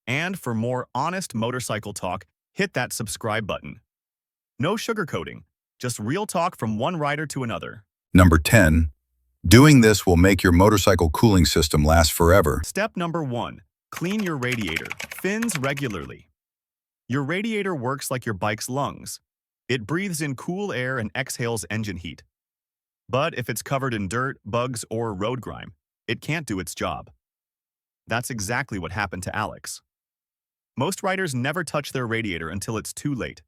And for more honest motorcycle talk, hit that subscribe button. No sugarcoating, just real talk from one rider to another. Number 10. Doing this will make your motorcycle cooling system last forever. Step number 1. Clean your radiator, fins regularly. Your radiator works like your bike's lungs. It breathes in cool air and exhales engine heat. But if it's covered in dirt, bugs, or road grime, it can't do its job. That's exactly what happened to Alex. Most riders never touch their radiator until it's too late.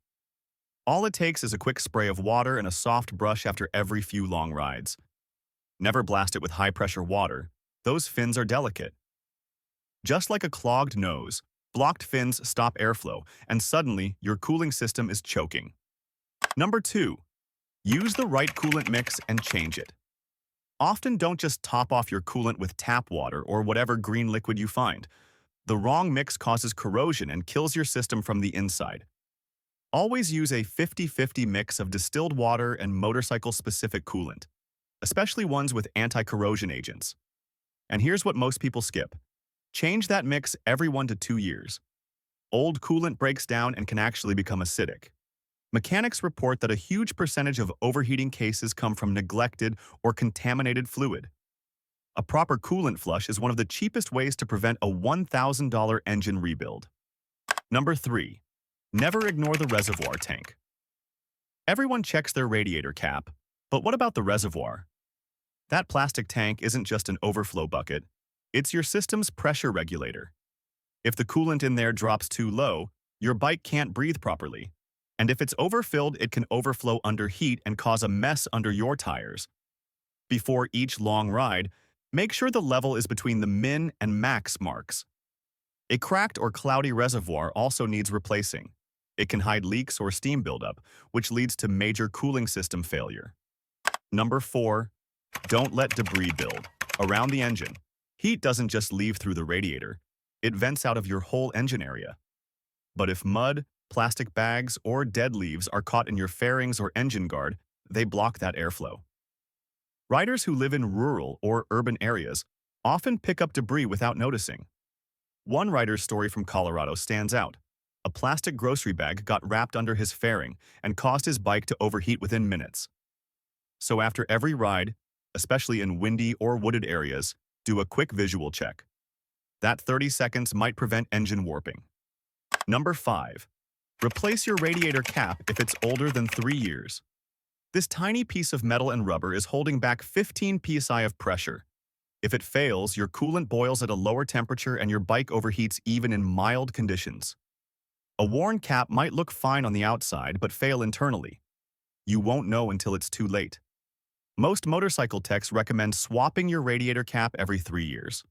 All it takes is a quick spray of water and a soft brush after every few long rides. Never blast it with high-pressure water. Those fins are delicate. Just like a clogged nose, blocked fins stop airflow, and suddenly your cooling system is choking. Number 2. Use the right coolant mix and change it. Often don't just top off your coolant with tap water or whatever green liquid you find. The wrong mix causes corrosion and kills your system from the inside. Always use a 50-50 mix of distilled water and motorcycle-specific coolant, especially ones with anti-corrosion agents. And here's what most people skip. Change that mix every 1 to 2 years. Old coolant breaks down and can actually become acidic. Mechanics report that a huge percentage of overheating cases come from neglected or contaminated fluid. A proper coolant flush is one of the cheapest ways to prevent a $1,000 engine rebuild. Number 3. Never ignore the reservoir tank. Everyone checks their radiator cap, but what about the reservoir? That plastic tank isn't just an overflow bucket, it's your system's pressure regulator. If the coolant in there drops too low, your bike can't breathe properly. And if it's overfilled, it can overflow under heat and cause a mess under your tires. Before each long ride, make sure the level is between the min and max marks. A cracked or cloudy reservoir also needs replacing. It can hide leaks or steam buildup, which leads to major cooling system failure. Number 4. Don't let debris build around the engine. Heat doesn't just leave through the radiator. It vents out of your whole engine area. But if mud, plastic bags, or dead leaves are caught in your fairings or engine guard, they block that airflow. Riders who live in rural or urban areas often pick up debris without noticing. One rider's story from Colorado stands out. A plastic grocery bag got wrapped under his fairing and caused his bike to overheat within minutes. So after every ride, especially in windy or wooded areas, do a quick visual check. That 30 seconds might prevent engine warping. Number 5. Replace your radiator cap if it's older than 3 years. This tiny piece of metal and rubber is holding back 15 psi of pressure. If it fails, your coolant boils at a lower temperature and your bike overheats even in mild conditions. A worn cap might look fine on the outside but fail internally. You won't know until it's too late. Most motorcycle techs recommend swapping your radiator cap every 3 years.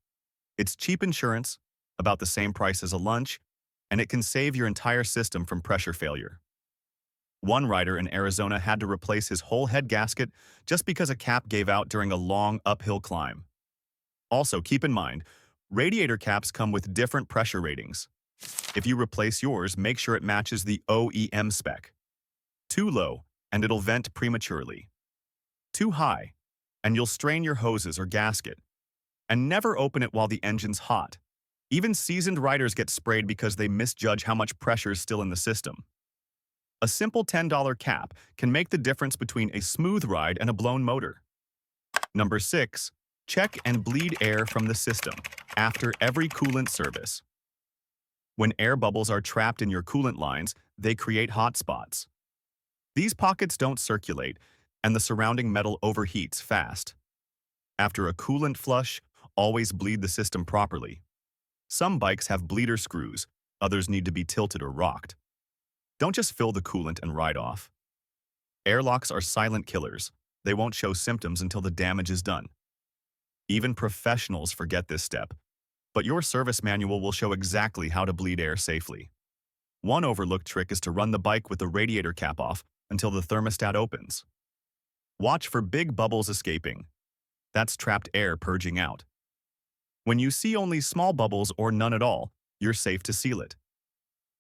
It's cheap insurance, about the same price as a lunch, and it can save your entire system from pressure failure. One rider in Arizona had to replace his whole head gasket just because a cap gave out during a long uphill climb. Also, keep in mind, radiator caps come with different pressure ratings. If you replace yours, make sure it matches the OEM spec. Too low, and it'll vent prematurely. Too high, and you'll strain your hoses or gasket. And never open it while the engine's hot. Even seasoned riders get sprayed because they misjudge how much pressure is still in the system. A simple $10 cap can make the difference between a smooth ride and a blown motor. Number 6. Check and bleed air from the system after every coolant service. When air bubbles are trapped in your coolant lines, they create hot spots. These pockets don't circulate, and the surrounding metal overheats fast. After a coolant flush, always bleed the system properly. Some bikes have bleeder screws, others need to be tilted or rocked. Don't just fill the coolant and ride off. Airlocks are silent killers. They won't show symptoms until the damage is done. Even professionals forget this step, but your service manual will show exactly how to bleed air safely. One overlooked trick is to run the bike with the radiator cap off until the thermostat opens. Watch for big bubbles escaping. That's trapped air purging out. When you see only small bubbles or none at all, you're safe to seal it.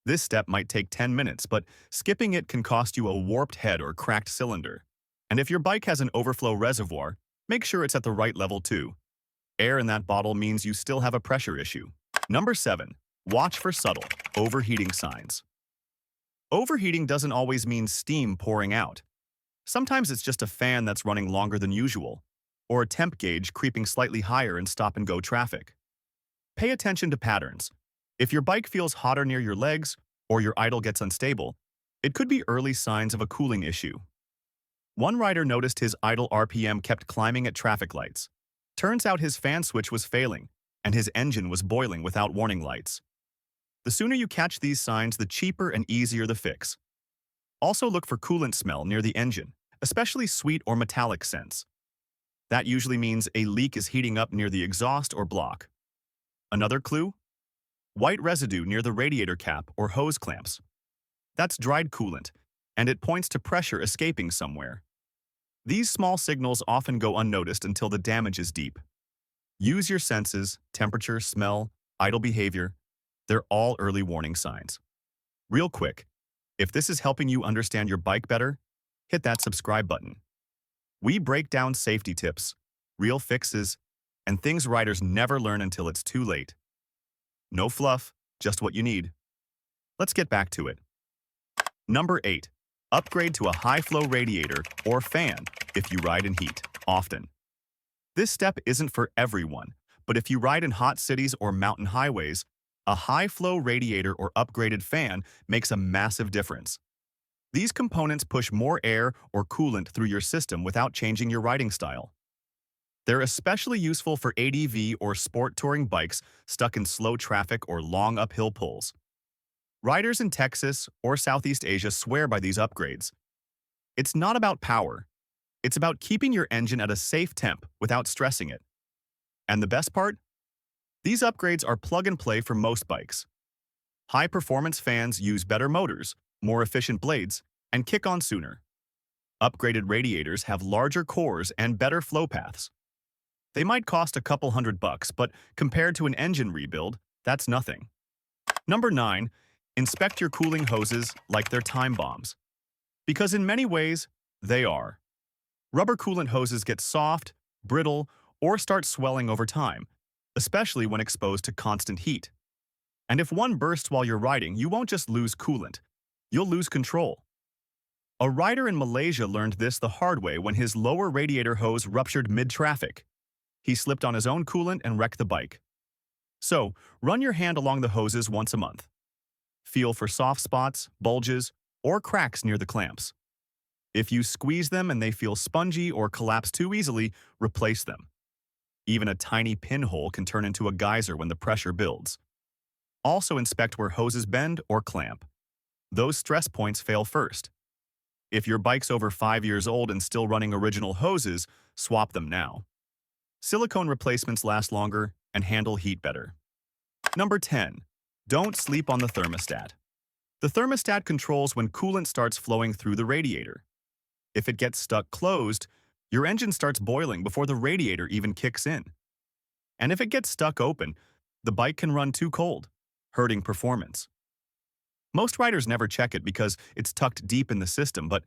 This step might take 10 minutes, but skipping it can cost you a warped head or cracked cylinder. And if your bike has an overflow reservoir, make sure it's at the right level too. Air in that bottle means you still have a pressure issue. Number 7. Watch for subtle, overheating signs. Overheating doesn't always mean steam pouring out. Sometimes it's just a fan that's running longer than usual, or a temp gauge creeping slightly higher in stop-and-go traffic. Pay attention to patterns. If your bike feels hotter near your legs, or your idle gets unstable, it could be early signs of a cooling issue. One rider noticed his idle RPM kept climbing at traffic lights. Turns out his fan switch was failing, and his engine was boiling without warning lights. The sooner you catch these signs, the cheaper and easier the fix. Also look for coolant smell near the engine, especially sweet or metallic scents. That usually means a leak is heating up near the exhaust or block. Another clue? White residue near the radiator cap or hose clamps. That's dried coolant, and it points to pressure escaping somewhere. These small signals often go unnoticed until the damage is deep. Use your senses, temperature, smell, idle behavior. They're all early warning signs. Real quick, if this is helping you understand your bike better, hit that subscribe button. We break down safety tips, real fixes, and things riders never learn until it's too late. No fluff, just what you need. Let's get back to it. Number 8. Upgrade to a high-flow radiator or fan if you ride in heat often. This step isn't for everyone, but if you ride in hot cities or mountain highways, a high-flow radiator or upgraded fan makes a massive difference. These components push more air or coolant through your system without changing your riding style. They're especially useful for ADV or sport touring bikes stuck in slow traffic or long uphill pulls. Riders in Texas or Southeast Asia swear by these upgrades. It's not about power. It's about keeping your engine at a safe temp without stressing it. And the best part? These upgrades are plug-and-play for most bikes. High-performance fans use better motors, more efficient blades, and kick on sooner. Upgraded radiators have larger cores and better flow paths. They might cost a couple $100, but compared to an engine rebuild, that's nothing. Number 9. Inspect your cooling hoses like they're time bombs. Because in many ways, they are. Rubber coolant hoses get soft, brittle, or start swelling over time, especially when exposed to constant heat. And if one bursts while you're riding, you won't just lose coolant, you'll lose control. A rider in Malaysia learned this the hard way when his lower radiator hose ruptured mid-traffic. He slipped on his own coolant and wrecked the bike. So, run your hand along the hoses once a month. Feel for soft spots, bulges, or cracks near the clamps. If you squeeze them and they feel spongy or collapse too easily, replace them. Even a tiny pinhole can turn into a geyser when the pressure builds. Also inspect where hoses bend or clamp. Those stress points fail first. If your bike's over 5 years old and still running original hoses, swap them now. Silicone replacements last longer and handle heat better. Number 10. Don't sleep on the thermostat. The thermostat controls when coolant starts flowing through the radiator. If it gets stuck closed, your engine starts boiling before the radiator even kicks in. And if it gets stuck open, the bike can run too cold, hurting performance. Most riders never check it because it's tucked deep in the system, but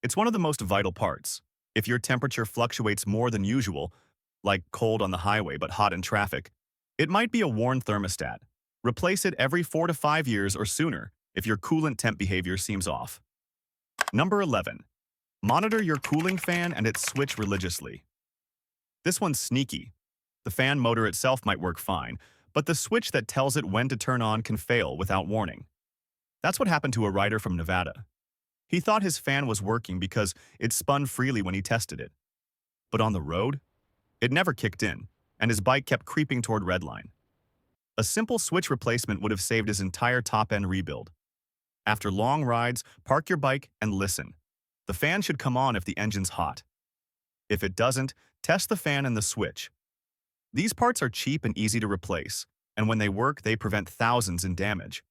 it's one of the most vital parts. If your temperature fluctuates more than usual, like cold on the highway but hot in traffic, it might be a worn thermostat. Replace it every 4 to 5 years or sooner if your coolant temp behavior seems off. Number 11. Monitor your cooling fan and its switch religiously. This one's sneaky. The fan motor itself might work fine, but the switch that tells it when to turn on can fail without warning. That's what happened to a rider from Nevada. He thought his fan was working because it spun freely when he tested it. But on the road, it never kicked in, and his bike kept creeping toward redline. A simple switch replacement would have saved his entire top-end rebuild. After long rides, park your bike and listen. The fan should come on if the engine's hot. If it doesn't, test the fan and the switch. These parts are cheap and easy to replace, and when they work, they prevent thousands in damage.